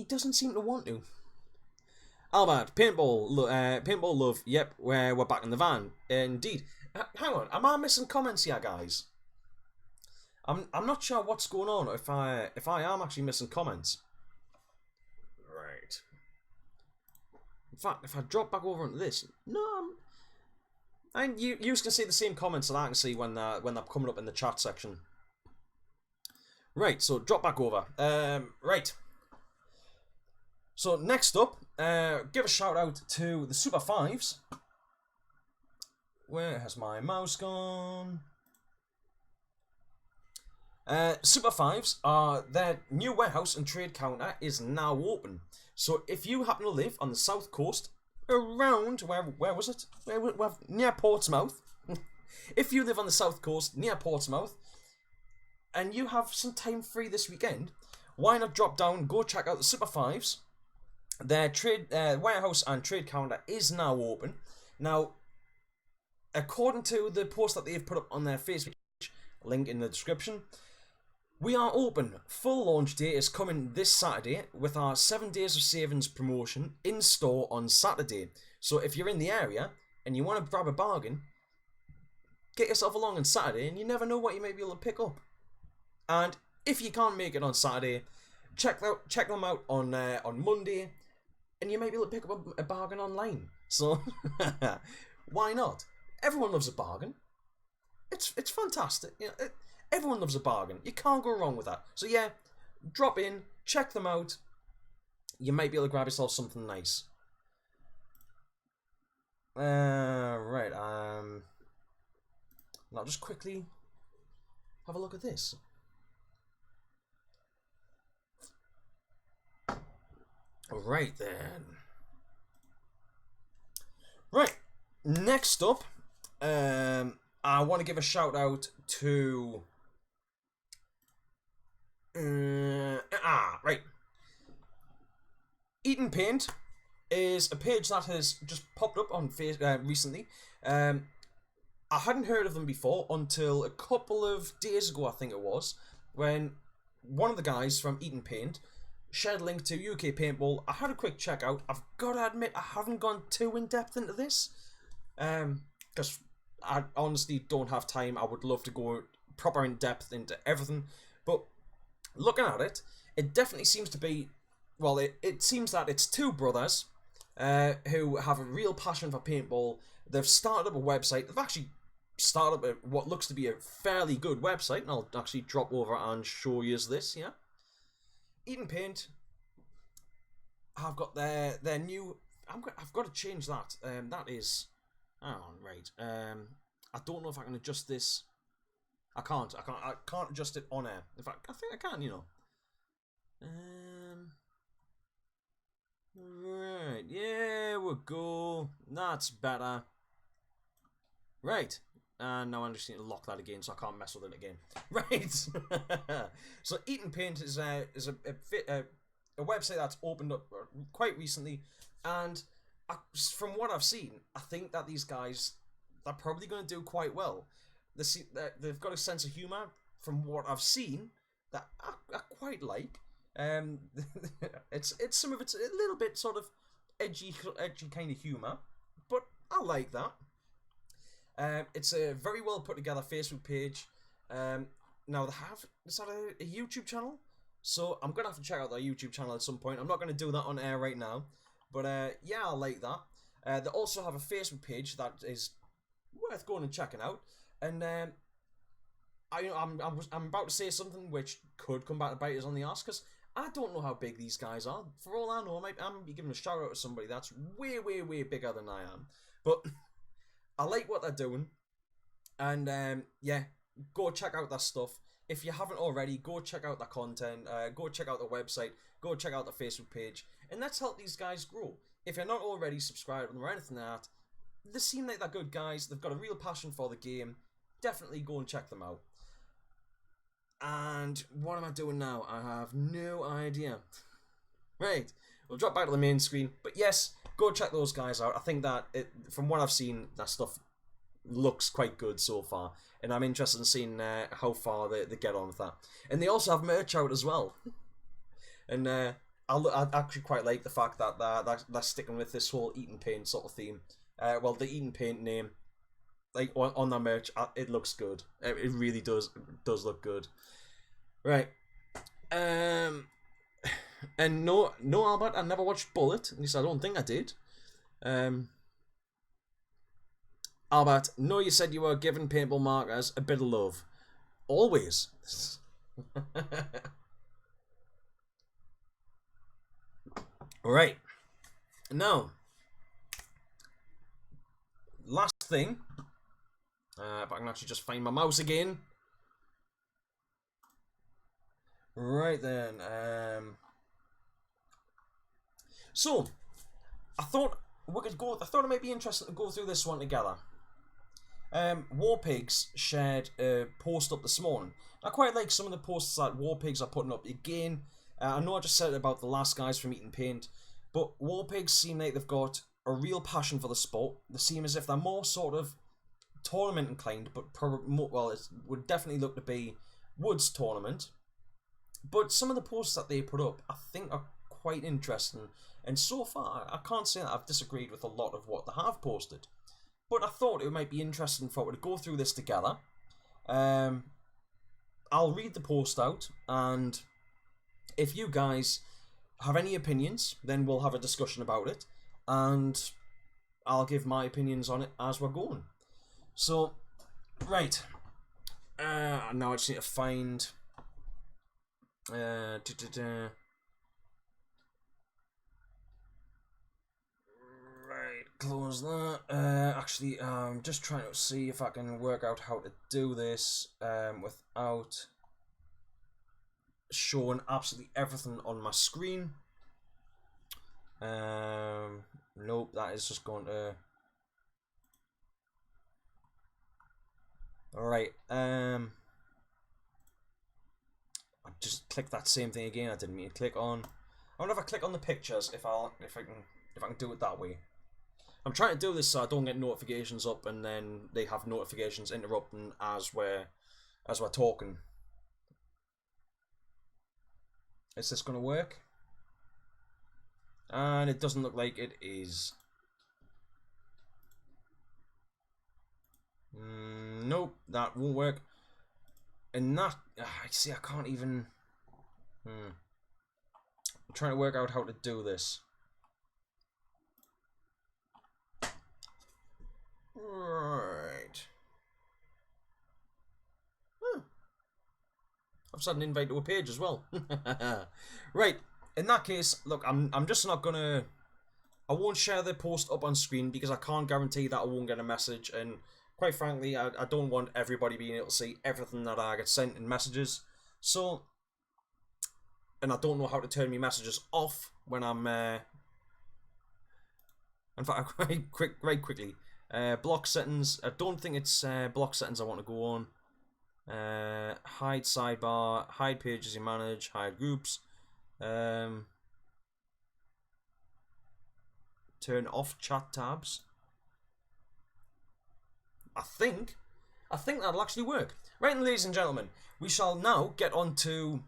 doesn't seem to want to. Albert, paintball love. Yep, we're back in the van. Indeed. Hang on, am I missing comments here, guys? I'm not sure what's going on. If I am actually missing comments. Right. In fact, if I drop back over into this, no, and you can see the same comments that I can see when they're coming up in the chat section. Right, so drop back over. Right. So next up, give a shout out to the Super Fives. Where has my mouse gone? Super Fives are their new warehouse and trade counter is now open. So if you happen to live on the south coast, around where was it? Near Portsmouth. If you live on the south coast near Portsmouth, and you have some time free this weekend, why not drop down, go check out the Super Fives. Their trade warehouse and trade counter is now open. Now, according to the post that they've put up on their Facebook page, link in the description, we are open. Full launch day is coming this Saturday with our 7 days of savings promotion in store on Saturday. So if you're in the area and you want to grab a bargain, get yourself along on Saturday, and you never know what you may be able to pick up. And if you can't make it on Saturday, check them out on Monday, and you may be able to pick up a bargain online. So why not? Everyone loves a bargain. It's fantastic. You know, everyone loves a bargain. You can't go wrong with that. So yeah, drop in, check them out. You might be able to grab yourself something nice. Right. I'll just quickly have a look at this. Right then. Right. Next up, I want to give a shout out to. Right. Eat and Paint is a page that has just popped up on Facebook recently. I hadn't heard of them before until a couple of days ago, I think it was, when one of the guys from Eat and Paint shared a link to UK Paintball. I had a quick check out. I've got to admit, I haven't gone too in depth into this, because I honestly don't have time. I would love to go proper in depth into everything, but looking at it, it definitely seems to be, well, it seems that it's two brothers who have a real passion for paintball. They've started up a website. They've actually started up what looks to be a fairly good website, and I'll actually drop over and show you this, yeah. Eat and Paint have got their new. I've got to change that. That is. Hang on, right. I don't know if I can adjust this. I can't adjust it on air. In fact, I think I can. You know. Right. Yeah, we go. That's better. Right. And now I just need to lock that again, so I can't mess with it again. Right. So Eat and Paint is a website that's opened up quite recently, and from what I've seen, I think that these guys, they're probably going to do quite well. They've got a sense of humour from what I've seen that I quite like. It's some of it's a little bit sort of edgy kind of humour, but I like that. It's a very well put together Facebook page. Now they have, is that a YouTube channel? So I'm gonna have to check out their YouTube channel at some point. I'm not gonna do that on air right now, but yeah, I like that. They also have a Facebook page that is worth going and checking out. And I'm about to say something which could come back to bite us on the arse, because I don't know how big these guys are. For all I know, I'm be giving a shout out to somebody that's way bigger than I am. But I like what they're doing, and yeah, go check out their stuff. If you haven't already, go check out their content, go check out their website, go check out their Facebook page, and let's help these guys grow. If you're not already subscribed to them or anything like that, they seem like they're good guys, they've got a real passion for the game. Definitely go and check them out. And what am I doing now? I have no idea. Right, we'll drop back to the main screen. But yes, go check those guys out. I think that, from what I've seen, that stuff looks quite good so far. And I'm interested in seeing how far they get on with that. And they also have merch out as well. And I actually quite like the fact that they're sticking with this whole Eating Paint sort of theme. Well, the Eating Paint name, like on their merch, it looks good. It really does look good. Right. And no, Albert, I never watched Bullet. At least I don't think I did. Albert, no, you said you were giving paintball markers a bit of love. Always. Alright. Now, last thing. If I can actually just find my mouse again. Right then. So, I thought it might be interesting to go through this one together. Warpigs shared a post up this morning. I quite like some of the posts that Warpigs are putting up again. I know I just said it about the last guys from Eating Paint, but Warpigs seem like they've got a real passion for the sport. They seem as if they're more sort of tournament inclined, but it would definitely look to be Woods tournament. But some of the posts that they put up, I think, are quite interesting. And so far, I can't say that I've disagreed with a lot of what they have posted. But I thought it might be interesting for us to go through this together. I'll read the post out, and if you guys have any opinions, then we'll have a discussion about it, and I'll give my opinions on it as we're going. So, right. Now I just need to find... Close that. Actually, I'm just trying to see if I can work out how to do this without showing absolutely everything on my screen. Nope, that is just going to... Alright, I just clicked that same thing again. I didn't mean to click on... I wonder if I click on the pictures if I can do it that way. I'm trying to do this so I don't get notifications up and then they have notifications interrupting as we're talking. Is this going to work? And it doesn't look like it is. Nope, that won't work. And that, I see, I can't even... I'm trying to work out how to do this. Right. I've set an invite to a page as well. Right. In that case, look, I'm just not gonna... I won't share the post up on screen because I can't guarantee that I won't get a message, and quite frankly, I don't want everybody being able to see everything that I get sent in messages. So, and I don't know how to turn my messages off when I'm... In fact, right quickly. Block settings. I don't think it's block settings I want to go on. Hide sidebar, hide pages you manage, hide groups. Turn off chat tabs. I think that'll actually work. Right, ladies and gentlemen, we shall now get on to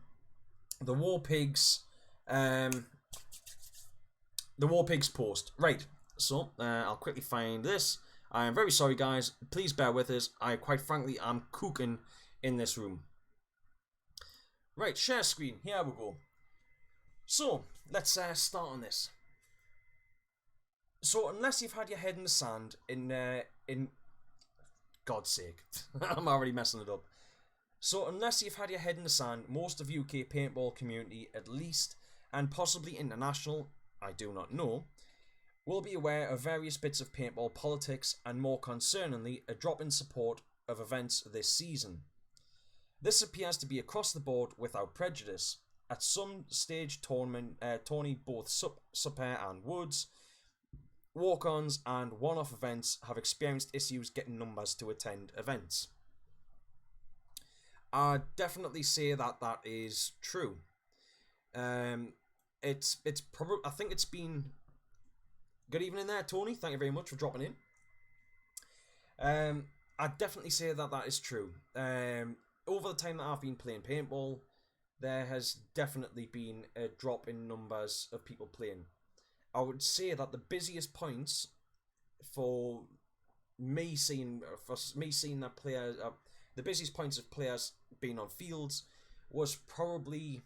the Warpigs post. Right, so I'll quickly find this. I am very sorry, guys. Please bear with us. I quite frankly am cooking in this room. Right, share screen. Here we go. So let's start on this. So unless you've had your head in the sand, in God's sake, I'm already messing it up. So unless you've had your head in the sand, most of UK paintball community, at least, and possibly international, I do not know, will be aware of various bits of paintball politics and, more concerningly, a drop in support of events this season. This appears to be across the board without prejudice. At some stage tourney, both Super and Woods, walk-ons and one-off events have experienced issues getting numbers to attend events. I'd definitely say that is true. it's probably, I think it's been. Good evening there, Tony. Thank you very much for dropping in. I'd definitely say that is true. Over the time that I've been playing paintball, there has definitely been a drop in numbers of people playing. I would say that the busiest points for me seeing that players, the busiest points of players being on fields was probably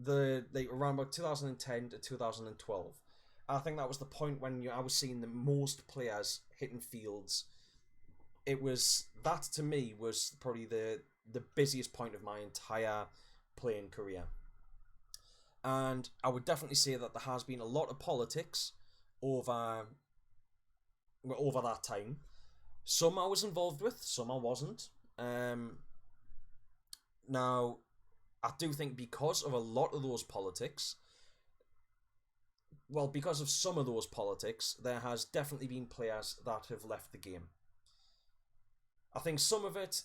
around about 2010 to 2012. I think that was the point when I was seeing the most players hitting fields. It was that, to me, was probably the busiest point of my entire playing career. And I would definitely say that there has been a lot of politics over that time. Some I was involved with, some I wasn't. Now, I do think because of a lot of those politics, well, because of some of those politics, there has definitely been players that have left the game. I think some of it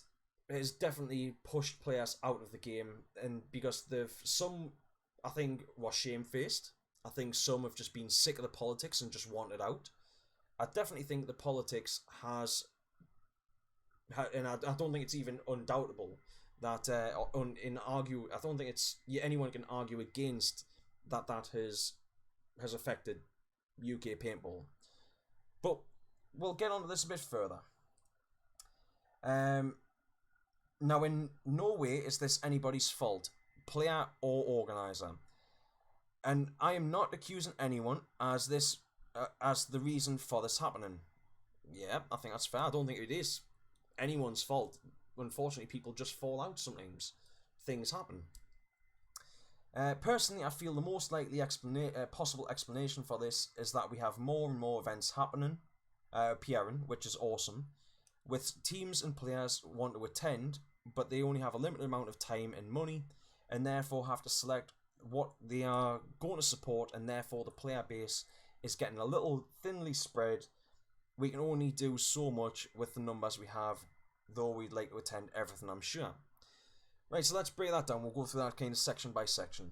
has definitely pushed players out of the game, and because some, I think, were shamefaced. I think some have just been sick of the politics and just wanted out. I definitely think the politics has, and I don't think it's even undoubtable that I don't think it's anyone can argue against that has affected UK paintball. But we'll get onto this a bit further. Now, in no way is this anybody's fault, player or organizer, and I am not accusing anyone as the reason for this happening. Yeah, I think that's fair. I don't think it is anyone's fault. Unfortunately, people just fall out sometimes. Things happen. Personally, I feel the most likely possible explanation for this is that we have more and more events appearing, which is awesome, with teams and players want to attend, but they only have a limited amount of time and money, and therefore have to select what they are going to support, and therefore the player base is getting a little thinly spread. We can only do so much with the numbers we have, though we'd like to attend everything, I'm sure. Right, so let's break that down. We'll go through that kind of section by section.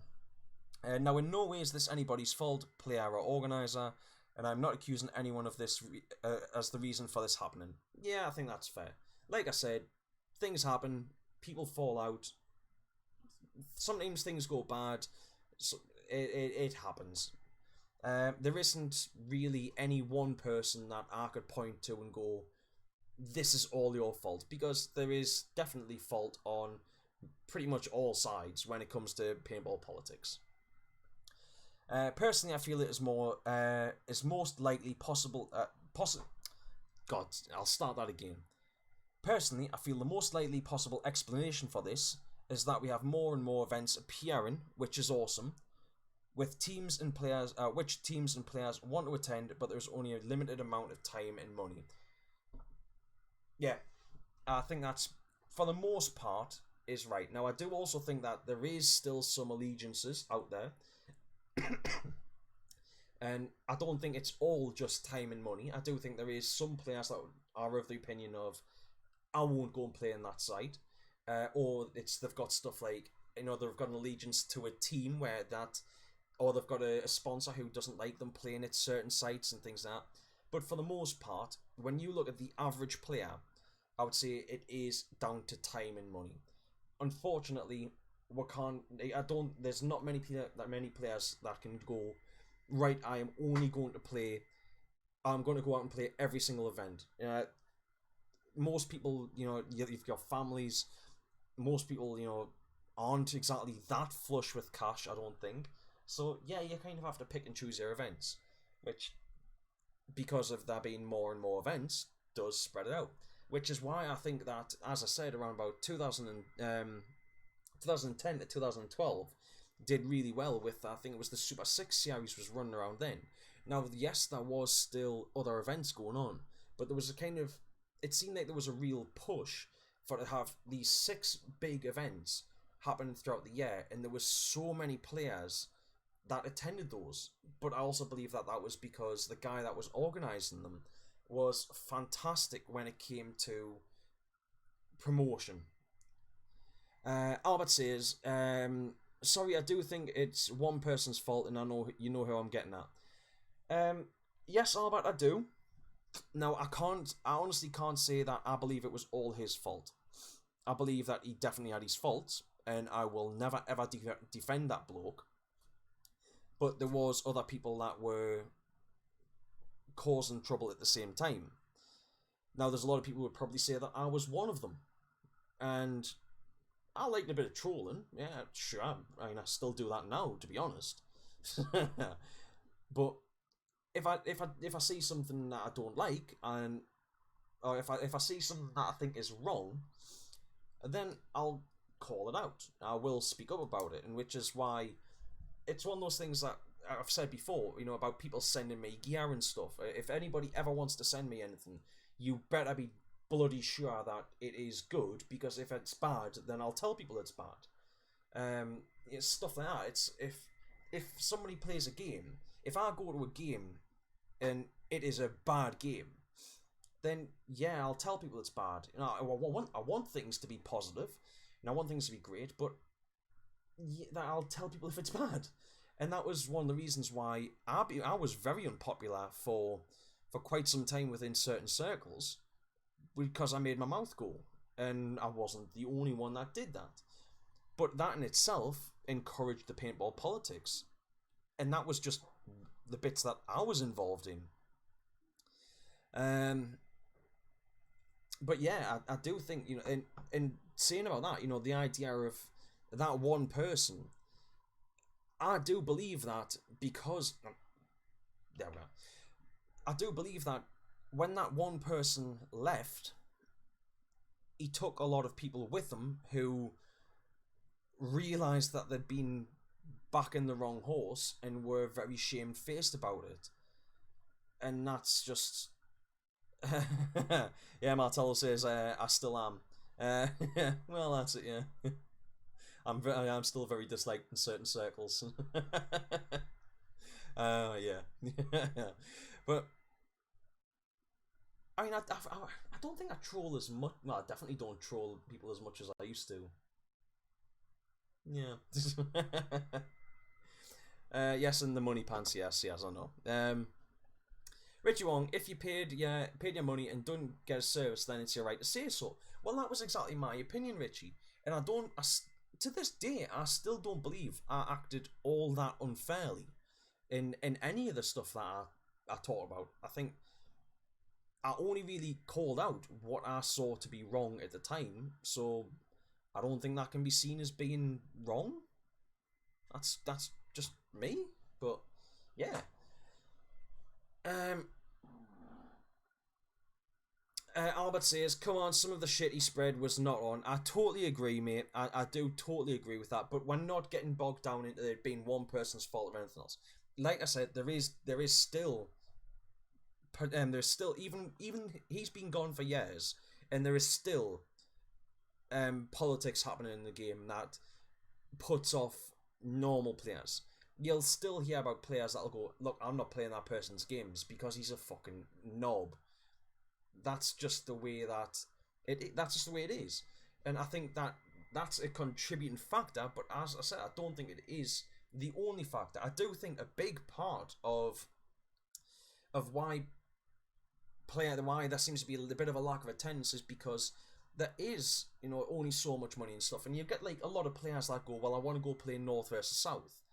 Now, in no way is this anybody's fault, player or organizer, and I'm not accusing anyone of this as the reason for this happening. Yeah, I think that's fair. Like I said, things happen, people fall out, sometimes things go bad, so it happens. There isn't really any one person that I could point to and go, this is all your fault, because there is definitely fault on pretty much all sides when it comes to paintball politics. Personally, I feel it is most likely possible. God, I'll start that again. Personally, I feel the most likely possible explanation for this is that we have more and more events appearing, which is awesome, with teams and players, which teams and players want to attend, but there's only a limited amount of time and money. Yeah, I think that's, for the most part, is right. Now, I do also think that there is still some allegiances out there, and I don't think it's all just time and money. I do think there is some players that are of the opinion of, I won't go and play on that site, or they've got stuff like, they've got an allegiance to a team or they've got a sponsor who doesn't like them playing at certain sites and things like that. But for the most part, when you look at the average player, I would say it is down to time and money. Unfortunately, there's not many players that can go, right, I'm going to go out and play every single event. Most people, you've got families, most people, aren't exactly that flush with cash, I don't think. So, yeah, you kind of have to pick and choose your events, which, because of there being more and more events, does spread it out. Which is why I think that, as I said, around about 2010 to 2012, did really well with, I think it was the Super 6 series was running around then. Now, yes, there was still other events going on, but there was it seemed like there was a real push for to have these 6 big events happen throughout the year, and there was so many players that attended those. But I also believe that was because the guy that was organising them was fantastic when it came to promotion. Albert says, sorry, I do think it's one person's fault, and I know you know who I'm getting at. Yes, Albert, I do. Now, I honestly can't say that I believe it was all his fault. I believe that he definitely had his faults, and I will never ever defend that bloke. But there was other people that were causing trouble at the same time. Now, there's a lot of people who would probably say that I was one of them, and I like a bit of trolling. Yeah, sure. I mean, I still do that now, to be honest. But if I see something that I don't like, and or if I see something that I think is wrong, then I'll call it out. I will speak up about it, and which is why it's one of those things that I've said before, you know, about people sending me gear and stuff. If anybody ever wants to send me anything, you better be bloody sure that it is good, because if it's bad, then I'll tell people it's bad. It's stuff like that. It's if somebody plays a game, if I go to a game and it is a bad game, then yeah, I'll tell people it's bad. You know, I want things to be positive, and I want things to be great, but yeah, I'll tell people if it's bad. And that was one of the reasons why I was very unpopular for quite some time within certain circles, because I made my mouth go, and I wasn't the only one that did that. But that in itself encouraged the paintball politics, and that was just the bits that I was involved in. But yeah, I do think, you know, and saying about that, you know, the idea of that one person, I do believe that because there we go. I do believe that when that one person left, he took a lot of people with him who realised that they'd been backing the wrong horse and were very shamefaced about it. And that's just... yeah, Martello says, I still am. Well, that's it, yeah. I'm still very disliked in certain circles. Yeah. But I mean, I don't think I troll as much. Well, I definitely don't troll people as much as I used to. Yeah. Yes, and the money pants. Yes, I know. Richie Wong, if you paid your money and don't get a service, then it's your right to say so. Well, that was exactly my opinion, Richie. And to this day, I still don't believe I acted all that unfairly in any of the stuff that I talked about. I think I only really called out what I saw to be wrong at the time, so I don't think that can be seen as being wrong. That's just me, but yeah. Albert says, come on, some of the shit he spread was not on. I totally agree, mate. I do totally agree with that, but we're not getting bogged down into it being one person's fault or anything else. Like I said, there is still there's still, even he's been gone for years, and there is still politics happening in the game that puts off normal players. You'll still hear about players that'll go, look, I'm not playing that person's games because he's a fucking knob. That's just the way that that's just the way it is. And I think that that's a contributing factor, but as I said, I don't think it is the only factor. I do think a big part of why there seems to be a bit of a lack of attendance is because there is, you know, only so much money and stuff, and you get like a lot of players that go, well, I want to go play North versus South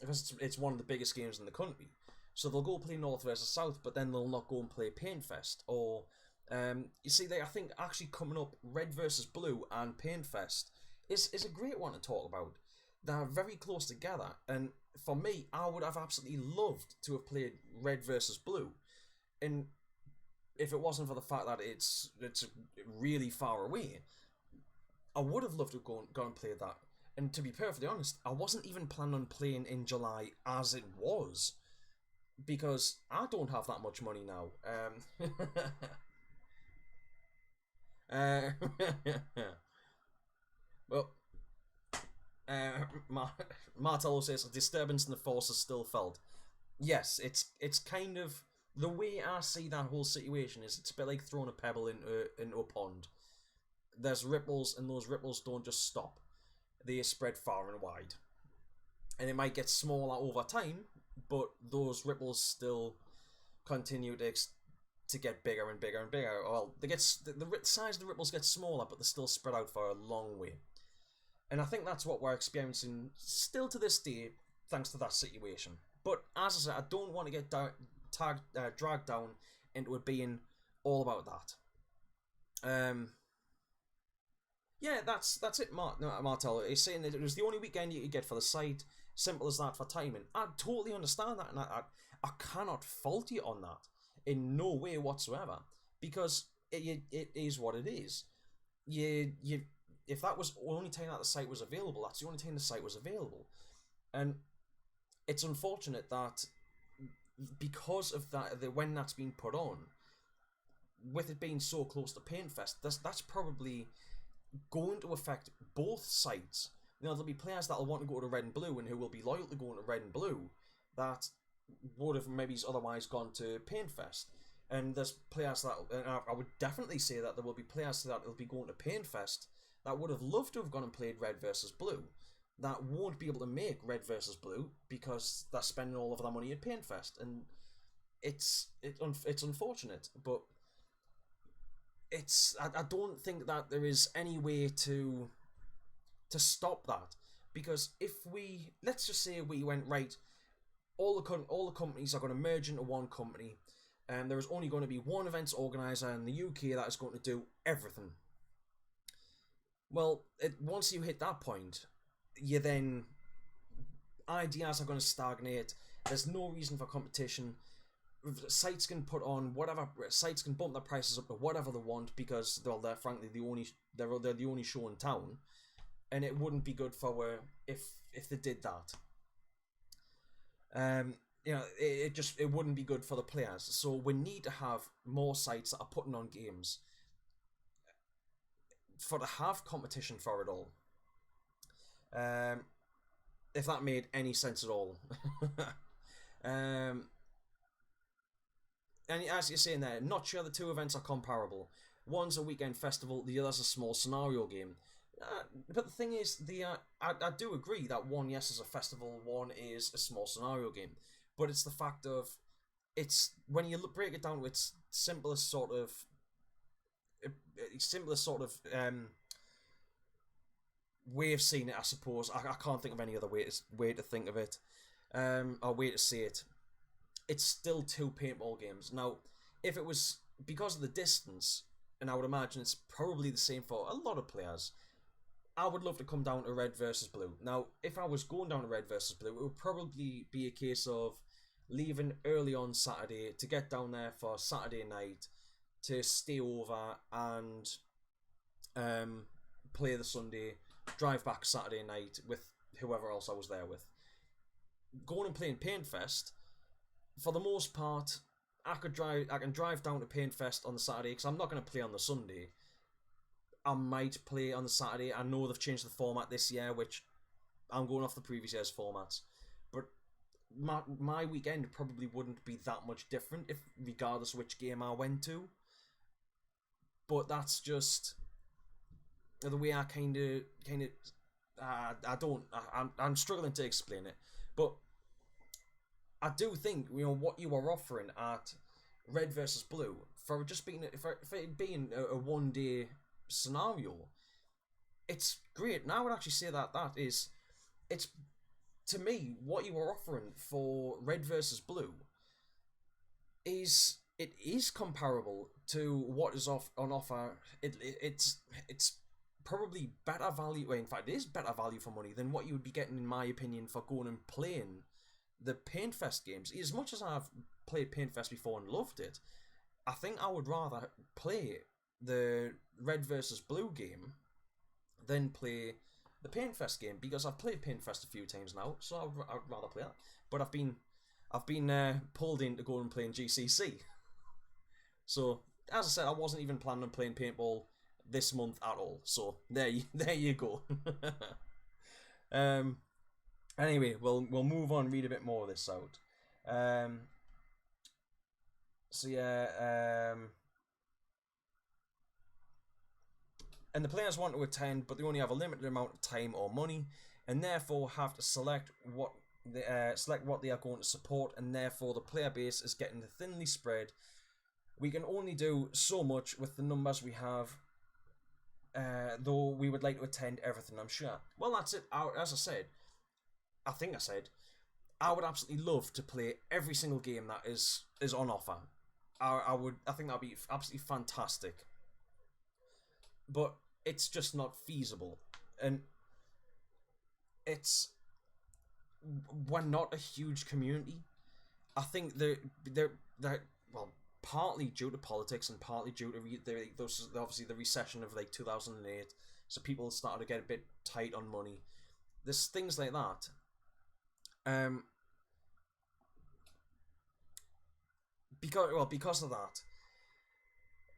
because it's one of the biggest games in the country. So they'll go play North versus South, but then they'll not go and play Paintfest. Or, you see, I think actually coming up, Red versus Blue and Paintfest is a great one to talk about. They're very close together, and for me, I would have absolutely loved to have played Red versus Blue. And if it wasn't for the fact that it's really far away, I would have loved to go and play that. And to be perfectly honest, I wasn't even planning on playing in July as it was, because I don't have that much money now. Well, Martello says a disturbance in the force is still felt. Yes, it's kind of the way I see that whole situation is it's a bit like throwing a pebble into a pond. There's ripples, and those ripples don't just stop. they spread far and wide. And it might get smaller over time, but those ripples still continue to get bigger and bigger and bigger. Well, the size of the ripples get smaller, but they're still spread out for a long way. And I think that's what we're experiencing still to this day, thanks to that situation. But as I said, I don't want to get dragged down into it being all about that. Yeah, that's it, Martello. He's saying that it was the only weekend you could get for the site. Simple as that for timing. I totally understand that, and I cannot fault you on that in no way whatsoever, because it is what it is. If that was the only time that the site was available, that's the only time the site was available. And it's unfortunate that because of that, when that's been put on, with it being so close to Paintfest, that's probably going to affect both sites. You know, there'll be players that'll want to go to Red and Blue and who will be loyal to going to Red and Blue that would have maybe otherwise gone to Paintfest. And there's players that, and I would definitely say that there will be players that will be going to Paintfest that would have loved to have gone and played Red versus Blue, that won't be able to make Red versus Blue because they're spending all of their money at Paintfest. And it's unfortunate, but I don't think that there is any way to stop that, because if let's just say we went, right, all the companies are going to merge into one company, and there is only going to be one events organizer in the UK that is going to do everything. Well, once you hit that point, ideas are going to stagnate. There's no reason for competition. Sites can put on whatever. Sites can bump their prices up to whatever they want because they're frankly the only show in town, and it wouldn't be good for if they did that. You know, it wouldn't be good for the players. So we need to have more sites that are putting on games to have competition for it all. If that made any sense at all. And as you're saying there, not sure the two events are comparable. One's a weekend festival, the other's a small scenario game. But the thing is, I do agree that one, yes, is a festival, one is a small scenario game. But it's the fact of, when you break it down to its simplest sort of way of seeing it, I suppose. I can't think of any other way to think of it, or way to say it. It's still two paintball games. Now, if it was because of the distance, and I would imagine it's probably the same for a lot of players, I would love to come down to Red versus Blue. Now, if I was going down to Red versus Blue, it would probably be a case of leaving early on Saturday to get down there for Saturday night, to stay over and play the Sunday, drive back Saturday night with whoever else I was there with. Going and playing Paintfest, for the most part, I can drive down to Paintfest on the Saturday because I'm not going to play on the Sunday. I might play on the Saturday. I know they've changed the format this year, which I'm going off the previous year's formats. But my weekend probably wouldn't be that much different regardless of which game I went to. But that's just the way I I'm struggling to explain it. But I do think, you know, what you are offering at Red versus Blue for just being for it being a 1 day scenario, it's great. And I would actually say that it's to me what you are offering for Red versus Blue is comparable to what is on offer. It's probably better value. Well, in fact, it is better value for money than what you would be getting, in my opinion, for going and playing the Paintfest games. As much as I've played Paintfest before and loved it, I think I would rather play the Red versus Blue game than play the Paintfest game, because I've played Paintfest a few times now, so I'd rather play that. But I've been pulled into going and playing GCC. So as I said, I wasn't even planning on playing paintball this month at all. So there you go. Anyway, we'll move on, read a bit more of this out. So yeah, and the players want to attend, but they only have a limited amount of time or money, and therefore have to select what they are going to support, and therefore the player base is getting thinly spread. We can only do so much with the numbers we have, though we would like to attend everything, I'm sure. Well, that's it. As I said, I would absolutely love to play every single game that is on offer. I think that'd be absolutely fantastic. But it's just not feasible, and we're not a huge community. I think they're well, partly due to politics and partly due to obviously the recession of like 2008. So people started to get a bit tight on money. There's things like that. Because of that,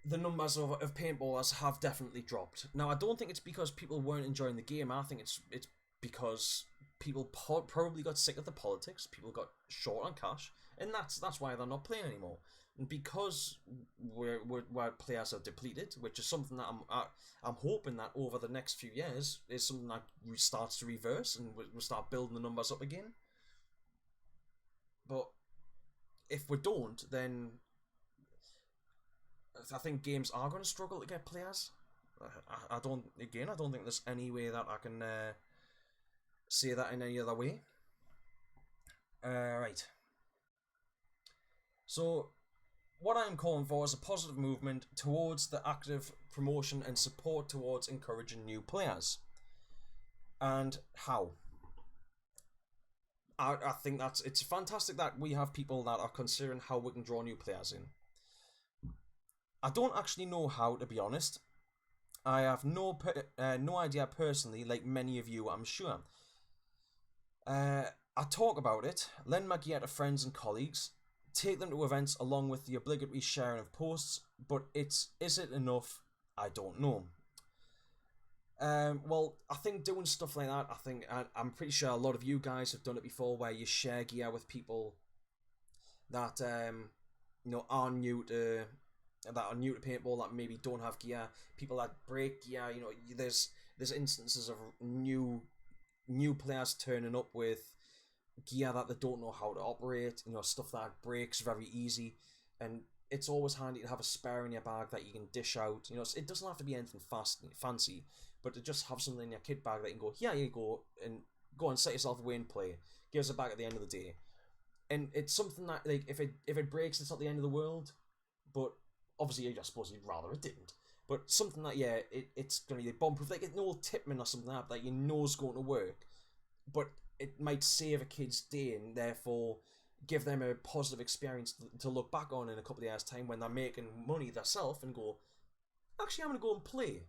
the numbers of paintballers have definitely dropped. Now, I don't think it's because people weren't enjoying the game. I think it's because people probably got sick of the politics. People got short on cash, and that's why they're not playing anymore. And because where players are depleted, which is something that I'm hoping that over the next few years is something that starts to reverse, and we'll start building the numbers up again. But if we don't, then I think games are going to struggle to get players. I don't think there's any way that I can say that in any other way. Right. So, what I'm calling for is a positive movement towards the active promotion and support towards encouraging new players. And how? I think it's fantastic that we have people that are considering how we can draw new players in. I don't actually know how, to be honest. I have no idea personally, like many of you, I'm sure. I talk about it, lend my gear to friends and colleagues, take them to events along with the obligatory sharing of posts, but is it enough? I don't know. Well, I think doing stuff like that, I'm pretty sure a lot of you guys have done it before, where you share gear with people that are new to paintball, that maybe don't have gear, people that break gear. There's instances of new players turning up with gear that they don't know how to operate, stuff that breaks very easy, and it's always handy to have a spare in your bag that you can dish out. It doesn't have to be anything fancy, but to just have something in your kit bag that you can go, here you go, and go and set yourself away and play. Give us it back at the end of the day. And it's something that, like, if it breaks, it's not the end of the world, but obviously I suppose you'd rather it didn't. But something that, it's going to be bomb-proof, like an old Tipman or something like that you know is going to work, but it might save a kid's day and therefore give them a positive experience to look back on in a couple of years' time when they're making money themselves and go, actually, I'm going to go and play.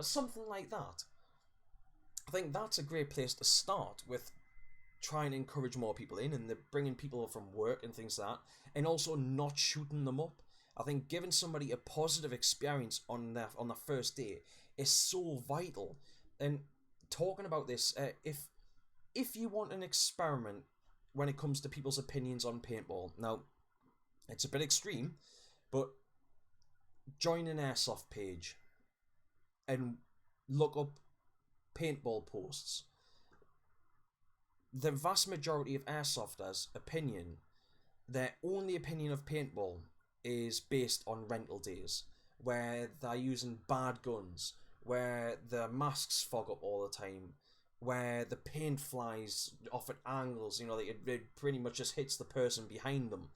Something like that. I think that's a great place to start with, trying to encourage more people in, and bringing people from work and things like that, and also not shooting them up. I think giving somebody a positive experience on their first day is so vital. And talking about this, if you want an experiment when it comes to people's opinions on paintball, now it's a bit extreme, but join an airsoft page and look up paintball posts. The vast majority of airsofters' opinion, their only opinion of paintball, is based on rental days, where they're using bad guns, where the masks fog up all the time, where the paint flies off at angles, it pretty much just hits the person behind them.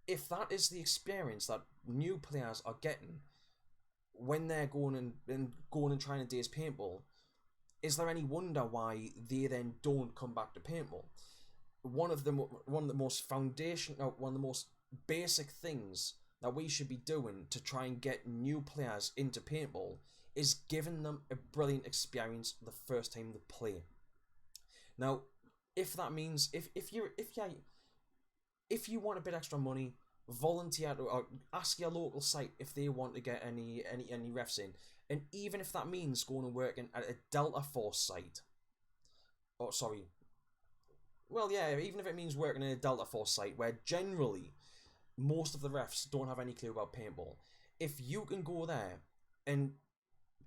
If that is the experience that new players are getting when they're going and trying to daze paintball, is there any wonder why they then don't come back to paintball? One of the most basic things that we should be doing to try and get new players into paintball is giving them a brilliant experience the first time they play. Now, if that means if you want a bit extra money, volunteer or ask your local site if they want to get any refs in, and even if that means going and working at a Delta Force site, even if it means working in a Delta Force site where generally most of the refs don't have any clue about paintball, if you can go there and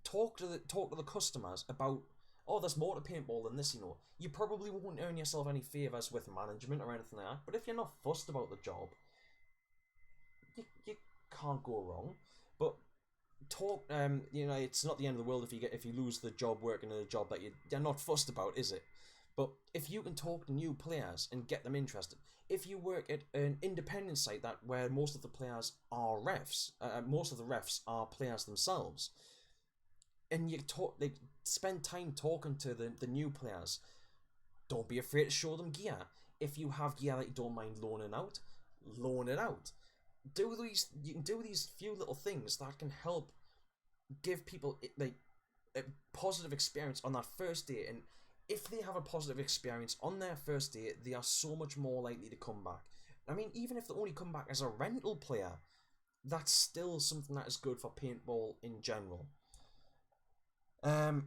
talk to the customers about, oh, there's more to paintball than this, you know. You probably won't earn yourself any favours with management or anything like that, but if you're not fussed about the job, you can't go wrong. But talk, you know, it's not the end of the world if you lose the job working in a job that you're not fussed about, is it? But if you can talk to new players and get them interested, if you work at an independent site where most of the players are refs, most of the refs are players themselves, and you spend time talking to the new players, don't be afraid to show them gear. If you have gear that you don't mind loaning out, loan it out. You can do these few little things that can help give people like a positive experience on that first day, and if they have a positive experience on their first day, they are so much more likely to come back. I mean, even if they only come back as a rental player, that's still something that is good for paintball in general. But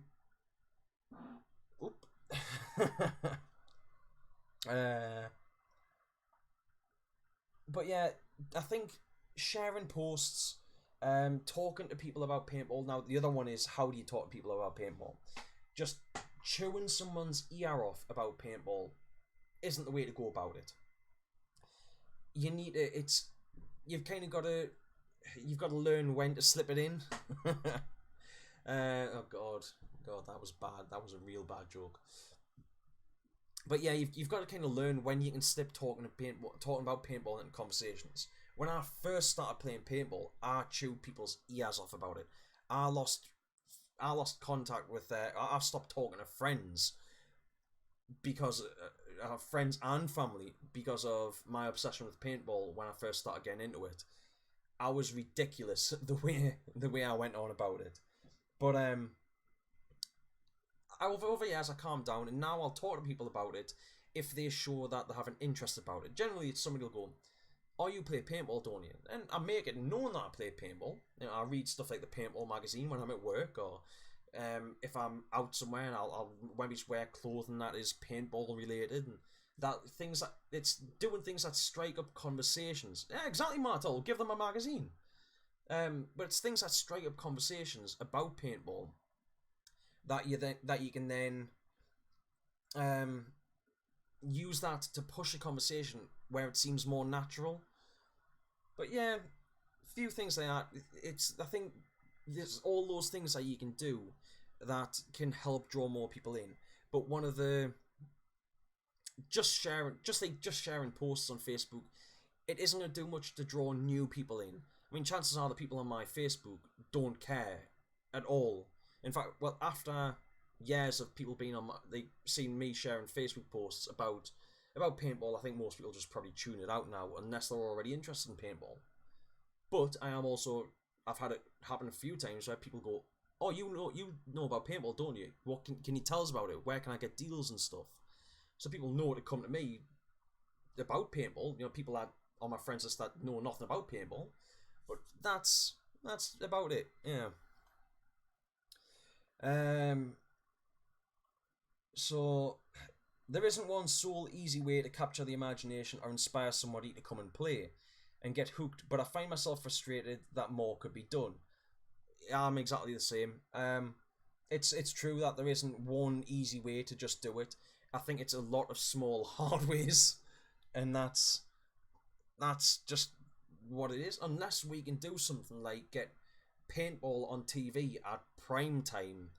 yeah, I think sharing posts, talking to people about paintball. Now, the other one is, how do you talk to people about paintball? Just chewing someone's ear off about paintball isn't the way to go about it. You need to, you've got to learn when to slip it in. Oh god, that was bad. That was a real bad joke. But yeah, you've got to kind of learn when you can slip talking about paintball in conversations. When I first started playing paintball, I chewed people's ears off about it. I lost contact with I stopped talking to friends because friends and family because of my obsession with paintball when I first started getting into it. I was ridiculous the way I went on about it. But over years I calmed down, and now I'll talk to people about it if they show that they have an interest about it. Generally, it's somebody will go, "Oh, you play paintball, don't you?" And I make it known that I play paintball. You know, I read stuff like the Paintball magazine when I'm at work, or if I'm out somewhere, and I'll maybe wear clothing that is paintball related, and it's doing things that strike up conversations. Yeah, exactly, Martel. Give them a magazine. But it's things that strike up conversations about paintball that you can then use that to push a conversation where it seems more natural. But yeah, few things like that. I think there's all those things that you can do that can help draw more people in. But one of the just sharing posts on Facebook, it isn't going to do much to draw new people in. I mean, chances are the people on my Facebook don't care at all. In fact, well, after years of people being they seen me sharing Facebook posts about paintball, I think most people just probably tune it out now unless they're already interested in paintball. But I've had it happen a few times where people go, "Oh, you know about paintball, don't you? What can you tell us about it? Where can I get deals and stuff?" So people know to come to me about paintball. You know, people that on my friends list that know nothing about paintball. But that's about it. Yeah. So there isn't one sole easy way to capture the imagination or inspire somebody to come and play and get hooked, but I find myself frustrated that more could be done. I'm exactly the same. It's true that there isn't one easy way to just do it. I think it's a lot of small hard ways, and that's just what it is. Unless we can do something like get paintball on TV at prime time,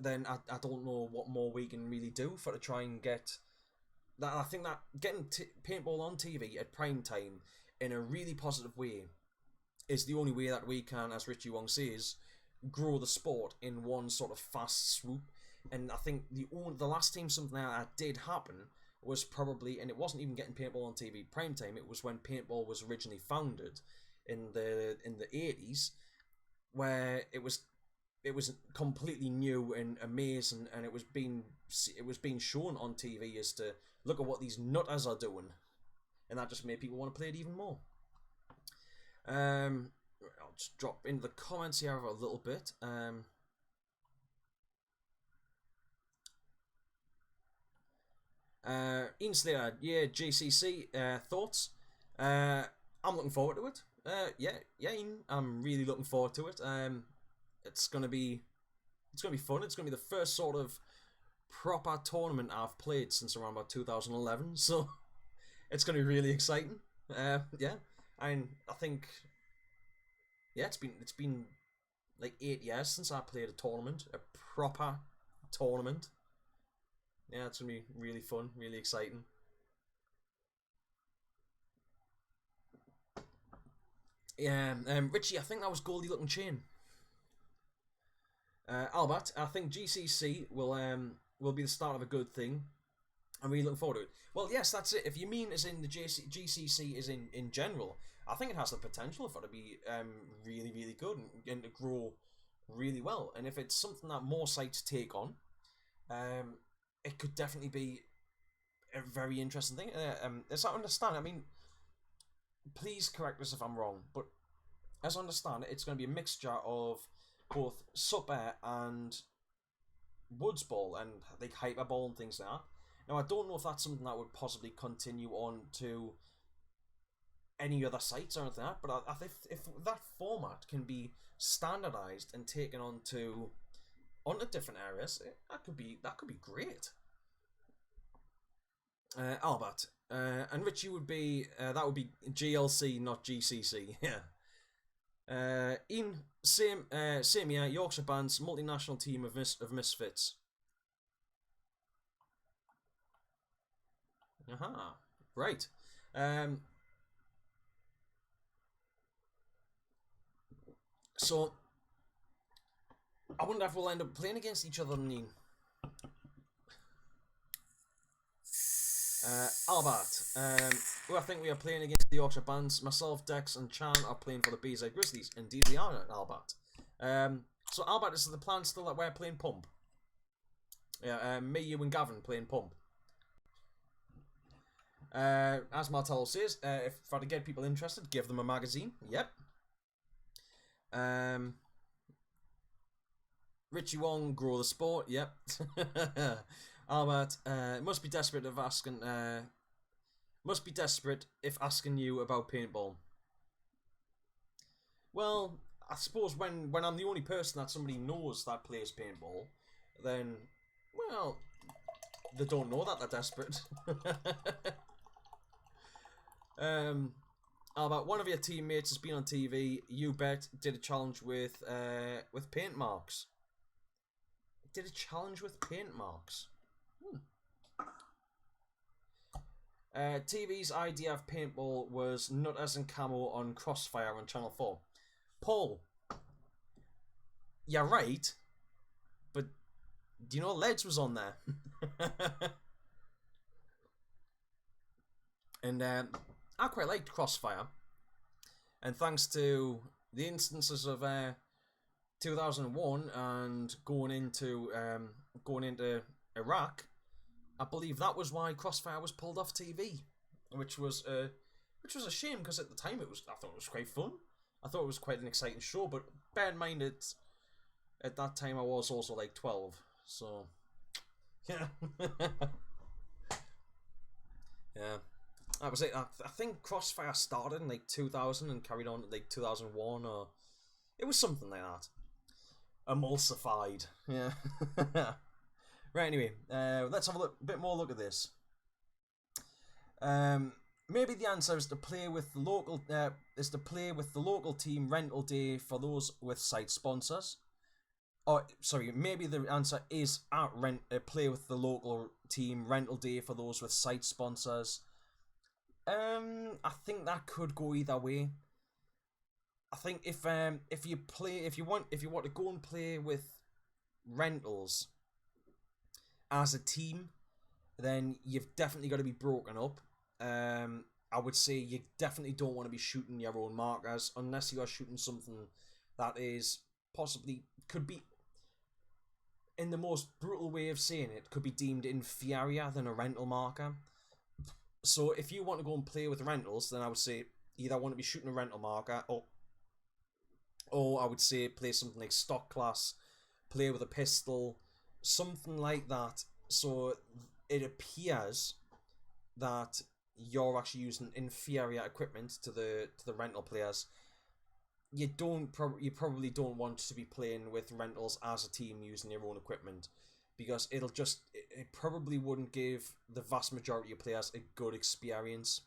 then I don't know what more we can really do to try and get that. I think that getting paintball on TV at prime time in a really positive way is the only way that we can, as Richie Wong says, grow the sport in one sort of fast swoop. And I think the last time something like that did happen was probably, and it wasn't even getting paintball on TV prime time, it was when paintball was originally founded in the 80s, where it was completely new and amazing, and it was being shown on TV as to look at what these nutters are doing, and that just made people want to play it even more. I'll just drop into the comments here a little bit. Ian Slater, yeah, GCC thoughts. I'm looking forward to it. Yeah, Ian, I'm really looking forward to it. It's gonna be fun. It's gonna be the first sort of proper tournament I've played since around about 2011. So it's gonna be really exciting. Yeah, and I think it's been like 8 years since I played a tournament, a proper tournament. Yeah, it's gonna be really fun, really exciting. Yeah, Richie, I think that was Goldie Looking Chain. Albert, I think GCC will be the start of a good thing. I'm really looking forward to it. Well, yes, that's it. If you mean as in the GCC is in general, I think it has the potential for it to be really, really good and to grow really well. And if it's something that more sites take on, it could definitely be a very interesting thing. As I understand, I mean, please correct us if I'm wrong, but as I understand it, it's going to be a mixture of both Super and Woods Ball and like Hyperball and things like that. Now, I don't know if that's something that would possibly continue on to any other sites or anything like that, but if that format can be standardized and taken onto different areas, that could be great. Albert and Richie would be that would be GLC, not GCC. Yeah. Ian, same year, Yorkshire Band's multinational team of misfits. Aha, right. So I wonder if we'll end up playing against each other, Ian. Albert, who I think we are playing against the Yorkshire Bands. Myself, Dex, and Chan are playing for the BZ Grizzlies. Indeed, we are, Albert. So, Albert, is the plan still that we're playing Pump? Yeah, me, you, and Gavin playing Pump. As Martello says, if I to get people interested, give them a magazine. Yep. Richie Wong, grow the sport. Yep. Albert, must be desperate if asking you about paintball. Well, I suppose when I'm the only person that somebody knows that plays paintball, then, well, they don't know that they're desperate. Albert, one of your teammates has been on TV. You bet did a challenge with paint marks. Did a challenge with paint marks. TV's idea of paintball was Nutters and Camo on Crossfire on Channel 4. Paul, you're right, but do you know Ledge was on there? And I quite liked Crossfire, and thanks to the instances of 2001 and going into Iraq, I believe that was why Crossfire was pulled off TV, which was a shame because at the time I thought it was quite fun. I thought it was quite an exciting show, but bear in mind at that time I was also like 12, so yeah. Yeah, that was it. I think Crossfire started in like 2000 and carried on to like 2001, or it was something like that. Emulsified, yeah. Right, anyway, let's have a bit more look at this. Maybe the answer is to play with the local team rental day for those with site sponsors. Or sorry, maybe the answer is play with the local team rental day for those with site sponsors. I think that could go either way. I think if you want to go and play with rentals as a team, then you've definitely got to be broken up. I would say you definitely don't want to be shooting your own markers unless you are shooting something that is possibly, could be, in the most brutal way of saying it, could be deemed inferior than a rental marker. So if you want to go and play with rentals, then I would say either want to be shooting a rental marker, or I would say play something like stock class, play with a pistol, something like that, so it appears that you're actually using inferior equipment to the rental players. you probably don't want to be playing with rentals as a team using your own equipment, because it probably wouldn't give the vast majority of players a good experience.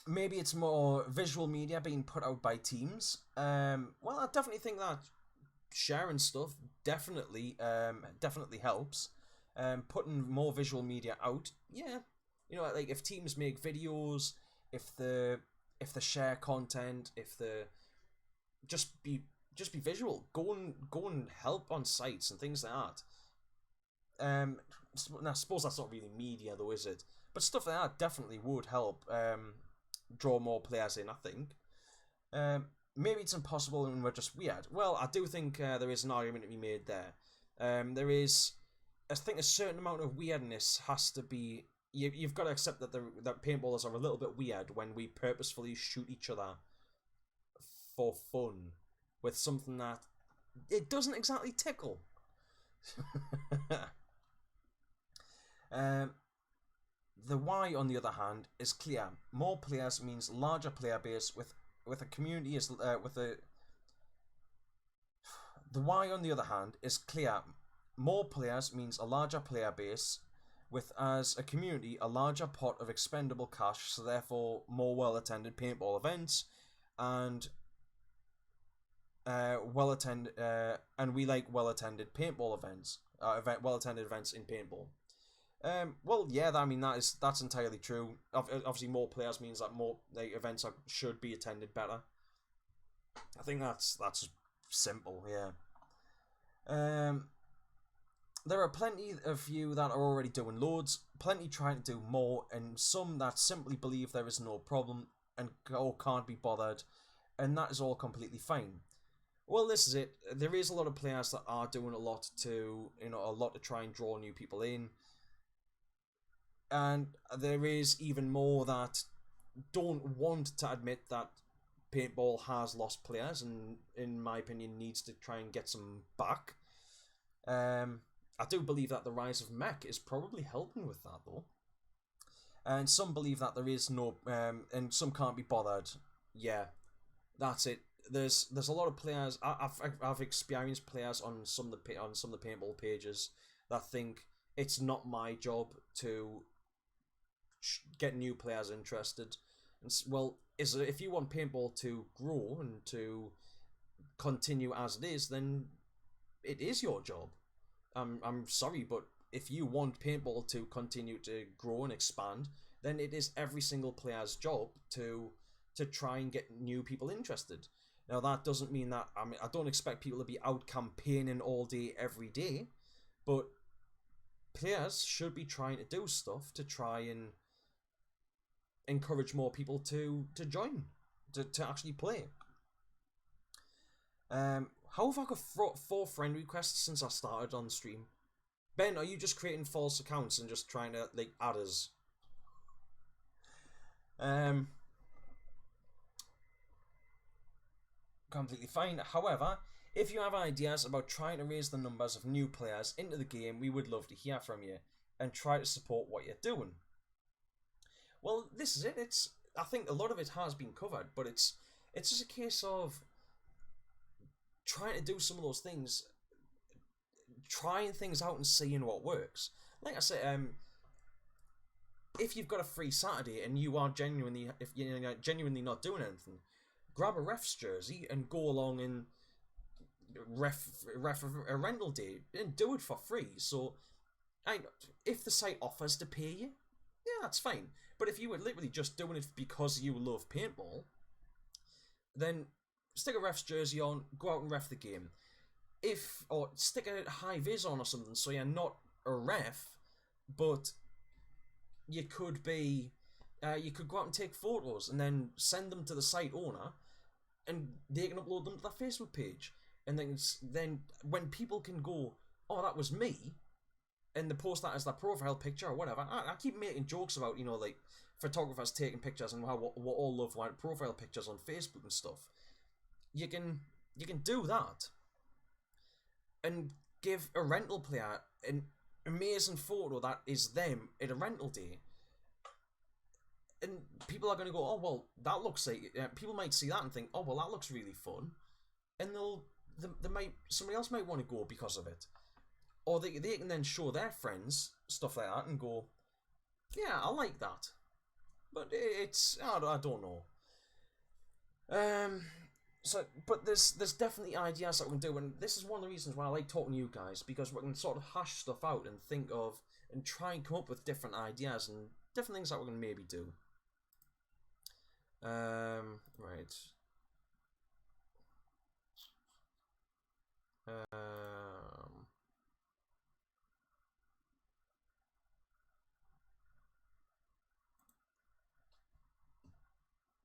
Maybe it's more visual media being put out by teams. Well, I definitely think that sharing stuff definitely helps. Putting more visual media out, yeah. You know, like if teams make videos, if the share content, if the just be visual. Go and help on sites and things like that. I suppose that's not really media though, is it? But stuff like that definitely would help draw more players in, I think. Maybe it's impossible and we're just weird. Well, I do think there is an argument to be made there. There is, I think, a certain amount of weirdness has to be. You've got to accept that that paintballers are a little bit weird when we purposefully shoot each other for fun with something that it doesn't exactly tickle. The why, on the other hand, is clear. More players means larger player base with a community is with a. The why, on the other hand, is clear. More players means a larger player base, with as a community a larger pot of expendable cash. So therefore, more well-attended paintball events, and and we like well-attended paintball events. Well-attended events in paintball. Well, yeah, I mean that's entirely true. Obviously, more players means that more events should be attended better. I think that's simple, yeah. There are plenty of you that are already doing loads, plenty trying to do more, and some that simply believe there is no problem and or can't be bothered, and that is all completely fine. Well, this is it. There is a lot of players that are doing a lot to try and draw new people in. And there is even more that don't want to admit that paintball has lost players and, in my opinion, needs to try and get some back. I do believe that the rise of mech is probably helping with that, though. And some believe that there is no, and some can't be bothered. Yeah, that's it. There's a lot of players. I've experienced players on some of the paintball pages that think it's not my job to get new players interested. And well, if you want paintball to grow and to continue as it is, then it is your job. I'm sorry, but if you want paintball to continue to grow and expand, then it is every single player's job to try and get new people interested. Now that doesn't mean that I don't expect people to be out campaigning all day every day, but players should be trying to do stuff to try and encourage more people to join, to actually play. How have I got 4 friend requests since I started on the stream? Ben, are you just creating false accounts and just trying to add us? Completely fine. However, if you have ideas about trying to raise the numbers of new players into the game, we would love to hear from you and try to support what you're doing. Well, this is it. I think a lot of it has been covered, but it's just a case of trying to do some of those things, trying things out and seeing what works. Like I said, if you've got a free Saturday and you are genuinely not doing anything, grab a ref's jersey and go along and ref a rental day and do it for free. So, if the site offers to pay you, yeah, that's fine. But if you were literally just doing it because you love paintball, then stick a ref's jersey on, go out and ref the game. Or stick a high vis on or something, so you're not a ref, but you could be. You could go out and take photos and then send them to the site owner, and they can upload them to their Facebook page. And then when people can go, oh, that was me, and they post that as their profile picture or whatever. I keep making jokes about, photographers taking pictures and how we all love profile pictures on Facebook and stuff. You can do that and give a rental player an amazing photo that is them at a rental day. and people are going to go, oh well, that looks like people might see that and think, oh well, that looks really fun, and somebody else might want to go because of it, or they can then show their friends stuff like that and go, yeah, I like that, but it's I don't know. So, but there's definitely ideas that we can do, and this is one of the reasons why I like talking to you guys, because we can sort of hash stuff out and think of and try and come up with different ideas and different things that we can maybe do. Right.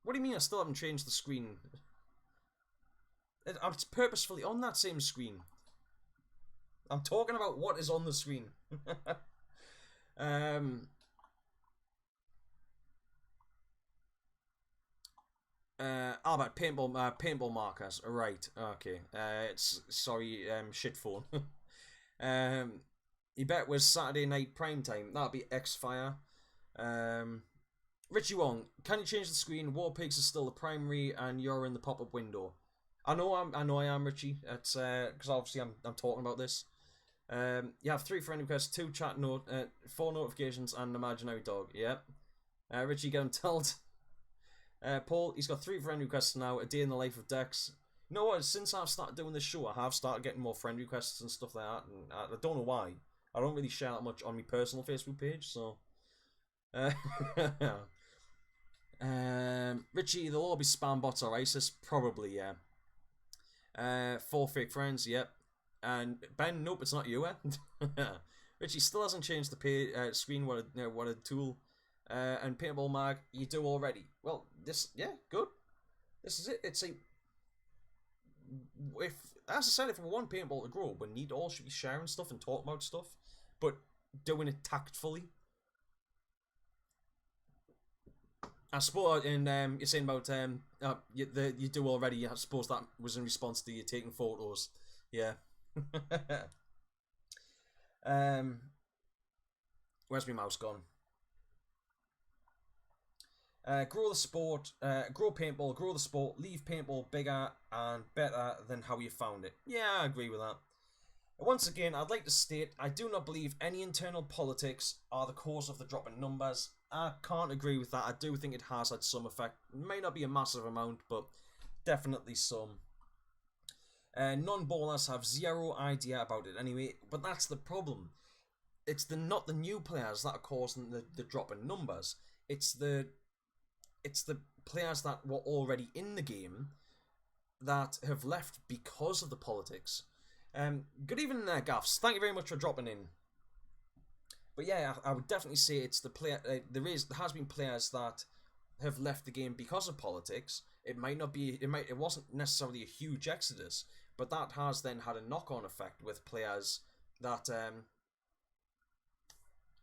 What do you mean I still haven't changed the screen? It's purposefully on that same screen. I'm talking about what is on the screen. About paintball markers. Right. Okay. It's sorry. Shit phone. You bet it was Saturday night prime time. That'd be X-Fire. Richie Wong, can you change the screen? War Pigs is still the primary, and you're in the pop-up window. I know I am, Richie. It's because obviously I'm talking about this. You have 3 friend requests, 2 chat 4 notifications, and an imaginary dog. Yep. Richie, get him told. Paul, he's got 3 friend requests now. A day in the life of Dex. You know what? Since I've started doing this show, I have started getting more friend requests and stuff like that, and I don't know why. I don't really share that much on my personal Facebook page, so. Richie, they'll all be spam bots or ISIS, probably, yeah. 4 fake friends, yep. And Ben, nope, it's not you, Richie still hasn't changed the screen. What a tool. And Paintball Mag, you do already. Well, yeah, good. This is it. It's as I said, if we want paintball to grow, we all should be sharing stuff and talking about stuff, but doing it tactfully. I suppose, and you're saying about you do already. I suppose that was in response to you taking photos. Yeah. Where's my mouse gone? Grow the sport, grow paintball, grow the sport, leave paintball bigger and better than how you found it. Yeah, I agree with that. Once again, I'd like to state, I do not believe any internal politics are the cause of the drop in numbers. I can't agree with that. I do think it has had some effect. It may not be a massive amount, but definitely some. Non-ballers have zero idea about it anyway, but that's the problem. It's not the new players that are causing the drop in numbers. It's the players that were already in the game that have left because of the politics. Good evening there, Gaffs. Thank you very much for dropping in. But yeah, I would definitely say it's the player. There has been players that have left the game because of politics. It might not be. It wasn't necessarily a huge exodus, but that has then had a knock-on effect with players that.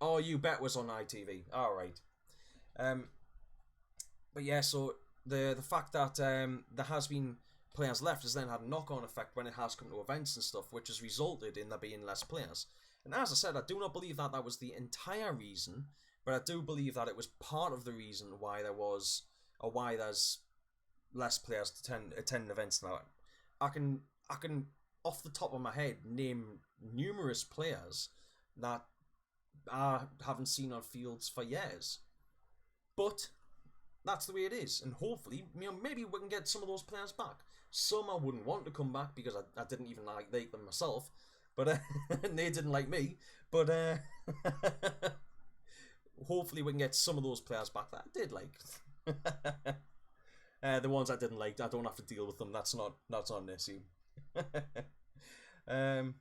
Oh, you bet was on ITV. All right. But yeah, so the fact that there has been players left has then had a knock-on effect when it has come to events and stuff, which has resulted in there being less players. And as I said, I do not believe that that was the entire reason, but I do believe that it was part of the reason why there was, or why there's less players to attend events now. I can off the top of my head name numerous players that I haven't seen on fields for years, but that's the way it is, and hopefully, maybe we can get some of those players back. Some I wouldn't want to come back because I didn't even like them myself, but and they didn't like me. But hopefully, we can get some of those players back that I did like. The ones I didn't like, I don't have to deal with them. That's not an issue. And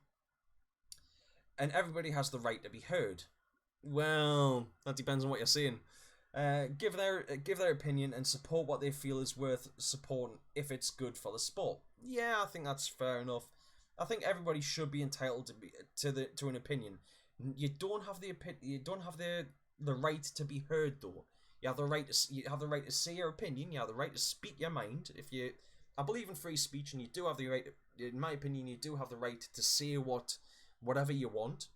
everybody has the right to be heard. Well, that depends on what you're saying. Give their opinion and support what they feel is worth supporting if it's good for the sport. Yeah, I think that's fair enough. I think everybody should be entitled to an opinion. You don't have the right to be heard though. You have the right to say your opinion. You have the right to speak your mind. I believe in free speech, and you do have the right. In my opinion, you do have the right to say whatever you want.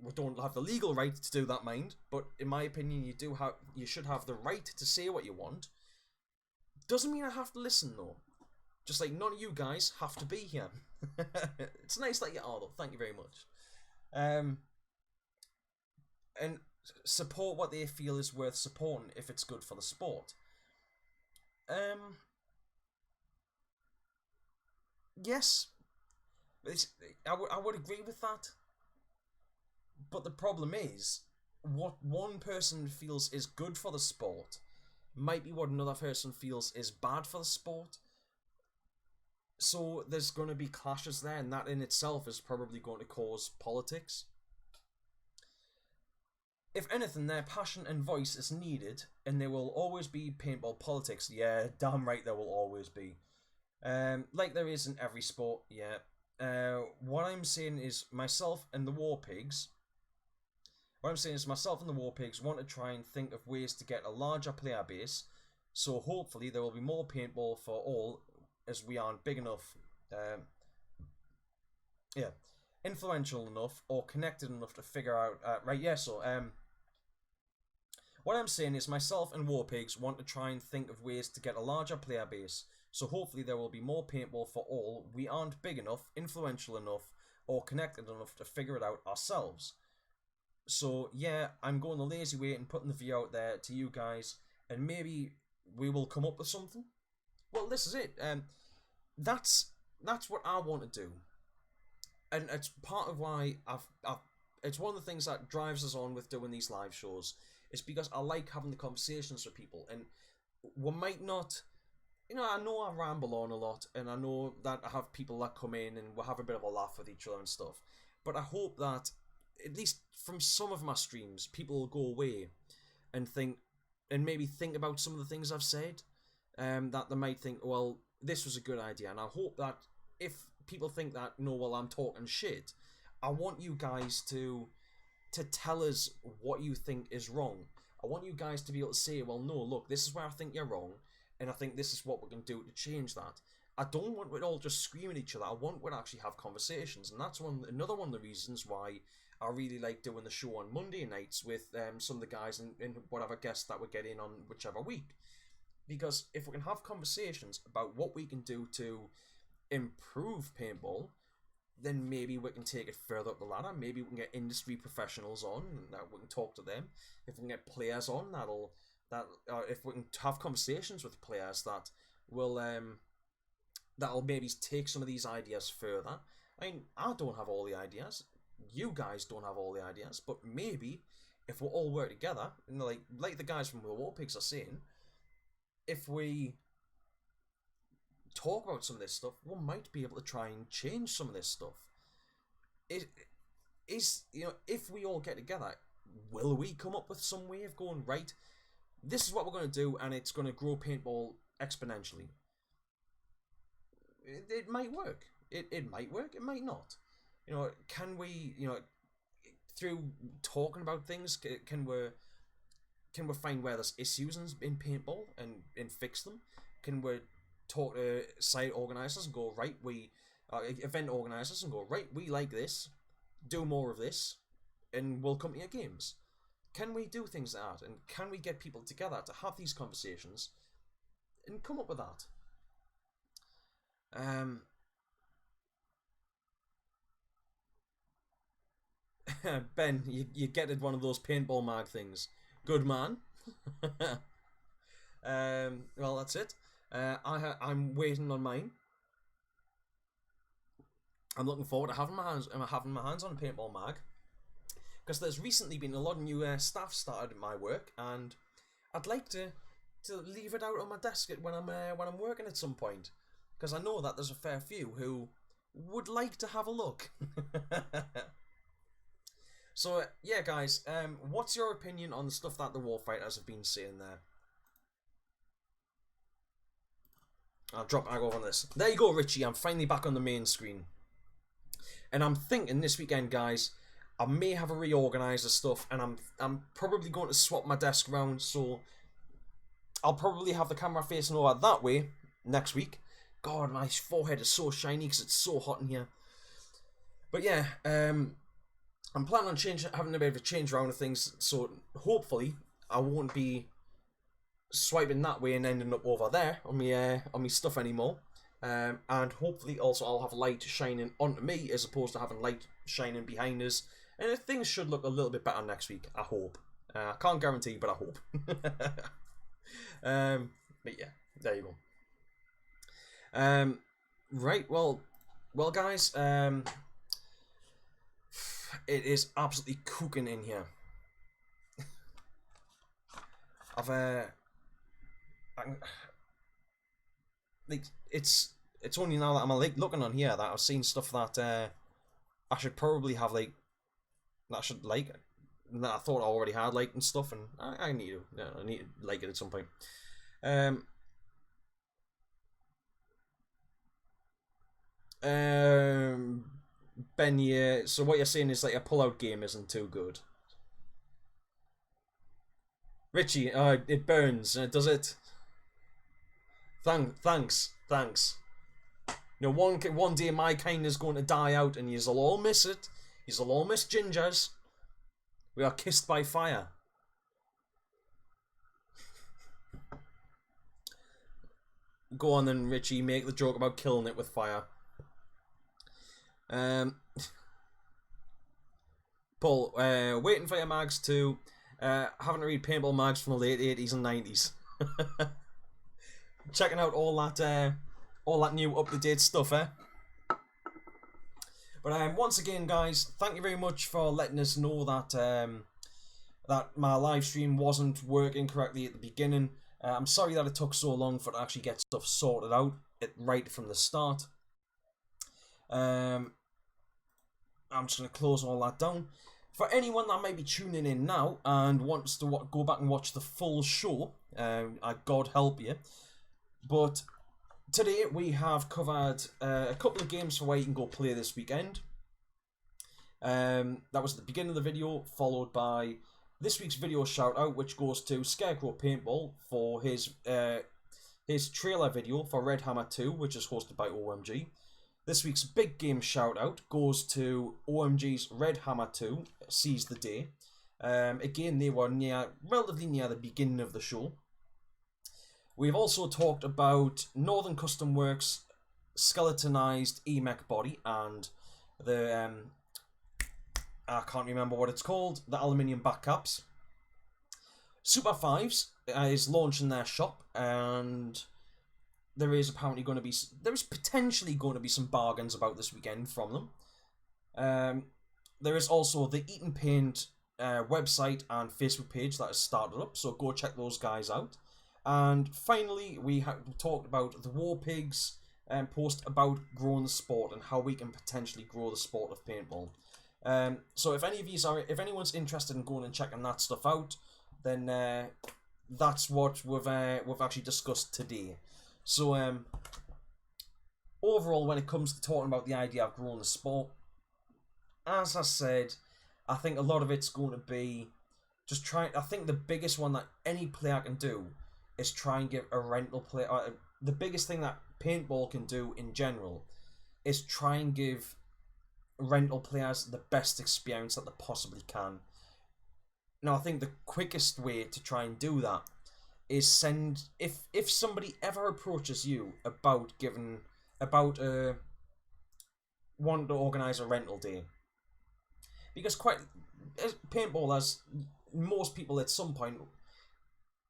we don't have the legal right to do that, mind, but in my opinion, you should have the right to say what you want. Doesn't mean I have to listen, though. Just like none of you guys have to be here. It's nice that you are, though. Thank you very much. And support what they feel is worth supporting if it's good for the sport. Yes, I would agree with that. But the problem is, what one person feels is good for the sport might be what another person feels is bad for the sport. So there's going to be clashes there, and that in itself is probably going to cause politics. If anything, their passion and voice is needed, and there will always be paintball politics. Yeah, damn right there will always be. Like there is in every sport, yeah. What I'm saying is myself and the War Pigs want to try and think of ways to get a larger player base, so hopefully there will be more paintball for all, as we aren't big enough, influential enough or connected enough to figure out, what I'm saying is myself and War Pigs want to try and think of ways to get a larger player base, so hopefully there will be more paintball for all. We aren't big enough, influential enough, or connected enough to figure it out ourselves. So yeah, I'm going the lazy way and putting the video out there to you guys, and maybe we will come up with something. Well, this is it. That's what I want to do, and it's part of why it's one of the things that drives us on with doing these live shows. It's because I like having the conversations with people, and we might not, I know I ramble on a lot, and I know that I have people that come in and we'll have a bit of a laugh with each other and stuff, but I hope that at least from some of my streams, people will go away and maybe think about some of the things I've said, that they might think, well, this was a good idea. And I hope that if people think that, no, well, I'm talking shit, I want you guys to tell us what you think is wrong. I want you guys to be able to say, well, no, look, this is where I think you're wrong, and I think this is what we can do to change that. I don't want it all just screaming at each other. I want to actually have conversations, and that's another one of the reasons why I really like doing the show on Monday nights with some of the guys and whatever guests that we get in on whichever week. Because if we can have conversations about what we can do to improve paintball, then maybe we can take it further up the ladder. Maybe we can get industry professionals on, and we can talk to them. If we can get players on, if we can have conversations with players that will that'll maybe take some of these ideas further. I mean, I don't have all the ideas. You guys don't have all the ideas, but maybe if we all work together, and like the guys from the War Pigs are saying, if we talk about some of this stuff, we might be able to try and change some of this stuff. If we all get together, will we come up with some way of going, right, this is what we're going to do, and it's going to grow paintball exponentially? It might work. It might work. It might not. Can we, through talking about things, can we find where there's issues in paintball and fix them? Can we talk to site organisers and go, right, event organisers and go, right, we like this, do more of this, and we'll come to your games? Can we do things like that? And can we get people together to have these conversations and come up with that? Ben, you getted one of those paintball mag things. Good man. Well, that's it. I'm waiting on mine. I'm looking forward to having my hands on a paintball mag, because there's recently been a lot of new staff started at my work, and I'd like to leave it out on my desk when I'm working at some point, because I know that there's a fair few who would like to have a look. So yeah, guys, what's your opinion on the stuff that the Warfighters have been saying there? I'll go on this. There you go, Richie. I'm finally back on the main screen. And I'm thinking this weekend, guys, I may have a reorganiser stuff, and I'm probably going to swap my desk around, so I'll probably have the camera facing over that way next week. God, my forehead is so shiny because it's so hot in here. But yeah, I'm planning on having a bit of a change around of things, so hopefully I won't be swiping that way and ending up over there on me stuff anymore. And hopefully also I'll have light shining onto me as opposed to having light shining behind us. And things should look a little bit better next week, I hope. I can't guarantee, but I hope. But yeah, there you go. Right, well guys, it is absolutely cooking in here. It's only now that I'm like looking on here that I've seen stuff that I should probably have like that I should like that I thought I already had like and stuff, and I need to like it at some point. Ben, yeah. So what you're saying is like a pull-out game isn't too good. Richie, it burns. Does it? Thanks. You know, one day my kind is going to die out, and you'll all miss it. You'll all miss gingers. We are kissed by fire. Go on then, Richie. Make the joke about killing it with fire. Paul, waiting for your mags to having to read Paintball mags from the late 80s and 90s. Checking out all that new up-to-date stuff, eh? But once again, guys, thank you very much for letting us know that that my live stream wasn't working correctly at the beginning. I'm sorry that it took so long for it to actually get stuff sorted out right from the start. I'm just going to close all that down. For anyone that may be tuning in now and wants to go back and watch the full show, God help you. But today we have covered a couple of games for where you can go play this weekend. That was at the beginning of the video, followed by this week's video shout out, which goes to Scarecrow Paintball for his trailer video for Red Hammer 2, which is hosted by OMG. This week's big game shout out goes to OMG's Red Hammer 2, Seize the Day. Again, they were relatively near the beginning of the show. We've also talked about Northern Custom Works' skeletonized EMEC body and the I can't remember what it's called, the aluminium back caps. Super Fives is launching their shop, and there is potentially going to be some bargains about this weekend from them. There is also the Eat and Paint website and Facebook page that has started up, so go check those guys out. And finally, we talked about the War Pigs post about growing the sport and how we can potentially grow the sport of paintball. So if anyone's interested in going and checking that stuff out, then that's what we've actually discussed today. So overall, when it comes to talking about the idea of growing the sport, as I said, I think a lot of it's going to be just trying. I think the biggest one that any player can do is try and give a rental player. The biggest thing that paintball can do in general is try and give rental players the best experience that they possibly can. Now, I think the quickest way to try and do that is if somebody ever approaches you about wanting to organise a rental day, because paintball, as most people at some point,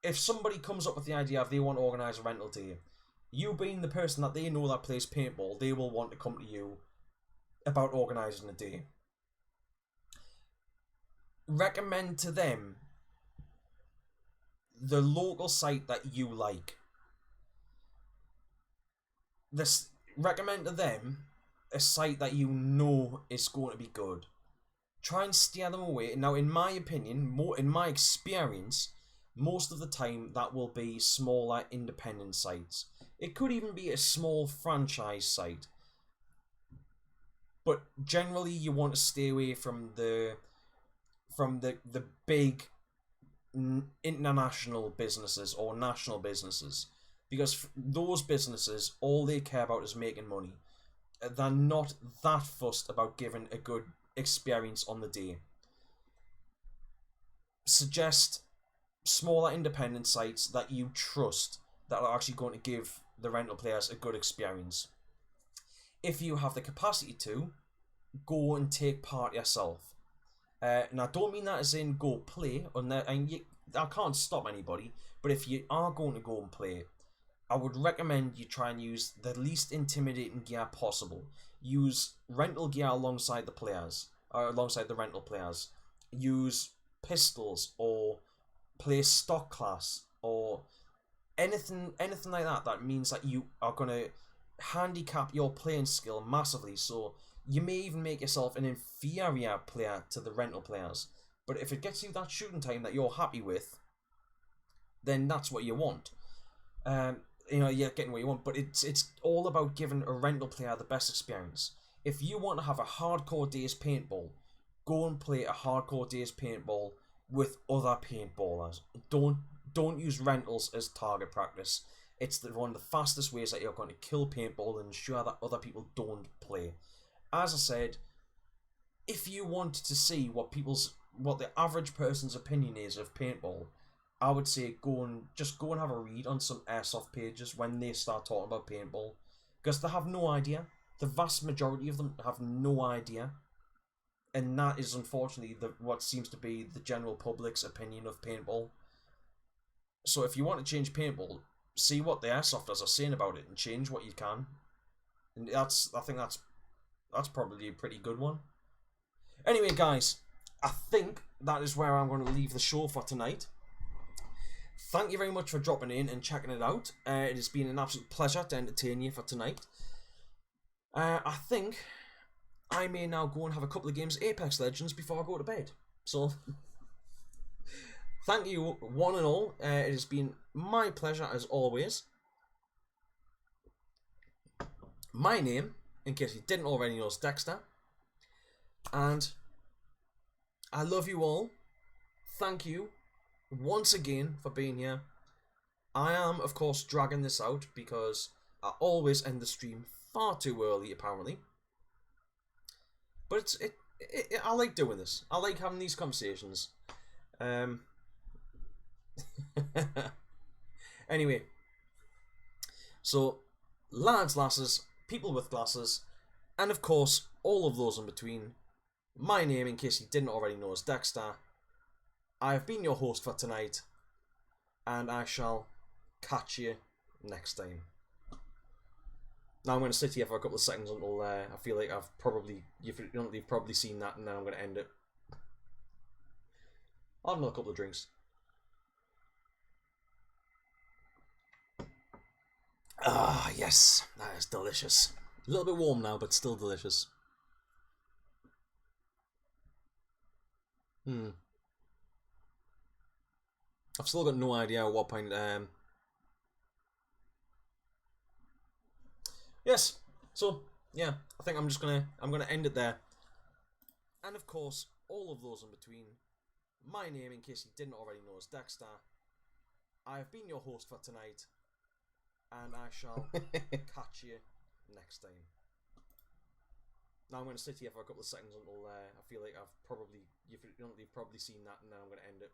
if somebody comes up with the idea of they want to organise a rental day, you being the person that they know that plays paintball, they will want to come to you about organising a day. Recommend to them the local site that you like. Recommend to them a site that you know is going to be good. Try and steer them away. Now, in my opinion, in my experience, most of the time that will be smaller independent sites. It could even be a small franchise site. But generally you want to stay away from the big international businesses or national businesses, because those businesses, all they care about is making money. They're not that fussed about giving a good experience on the day. Suggest smaller independent sites that you trust that are actually going to give the rental players a good experience. If you have the capacity to, go and take part yourself. And I don't mean that as in go play, I can't stop anybody, but if you are going to go and play, I would recommend you try and use the least intimidating gear possible. Use rental gear alongside the players, or alongside the rental players. Use pistols, or play stock class, or anything like that. That means that you are going to handicap your playing skill massively, so you may even make yourself an inferior player to the rental players. But if it gets you that shooting time that you're happy with, then that's what you want. You're getting what you want, but it's all about giving a rental player the best experience. If you want to have a hardcore day's paintball, go and play a hardcore day's paintball with other paintballers. Don't use rentals as target practice. It's one of the fastest ways that you're going to kill paintball and ensure that other people don't play. As I said, if you want to see what the average person's opinion is of paintball, I would say go and have a read on some airsoft pages when they start talking about paintball, because they have no idea. The vast majority of them have no idea, and that is unfortunately what seems to be the general public's opinion of paintball. So if you want to change paintball, see what the airsofters are saying about it and change what you can. And I think that's probably a pretty good one. Anyway, guys, I think that is where I'm going to leave the show for tonight. Thank you very much for dropping in and checking it out. It has been an absolute pleasure to entertain you for tonight. I think I may now go and have a couple of games of Apex Legends before I go to bed. So, thank you one and all. It has been my pleasure as always. My name, in case you didn't already know, is Dexter. And I love you all. Thank you once again for being here. I am, of course, dragging this out because I always end the stream far too early, apparently. But I like doing this. I like having these conversations. Anyway, so lads, lasses, people with glasses, and of course all of those in between. My name, in case you didn't already know, is Dexter. I have been your host for tonight, and I shall catch you next time. Now I'm going to sit here for a couple of seconds until I feel like you've probably seen that, and then I'm going to end it. I'll have another couple of drinks. Ah, yes, that is delicious. A little bit warm now, but still delicious. I've still got no idea at what point. Yes. So yeah, I think I'm gonna end it there. And of course, all of those in between. My name, in case you didn't already know, is Dexter. I have been your host for tonight, and I shall catch you next time. Now I'm going to sit here for a couple of seconds until I feel like you've probably seen that, and then I'm going to end it.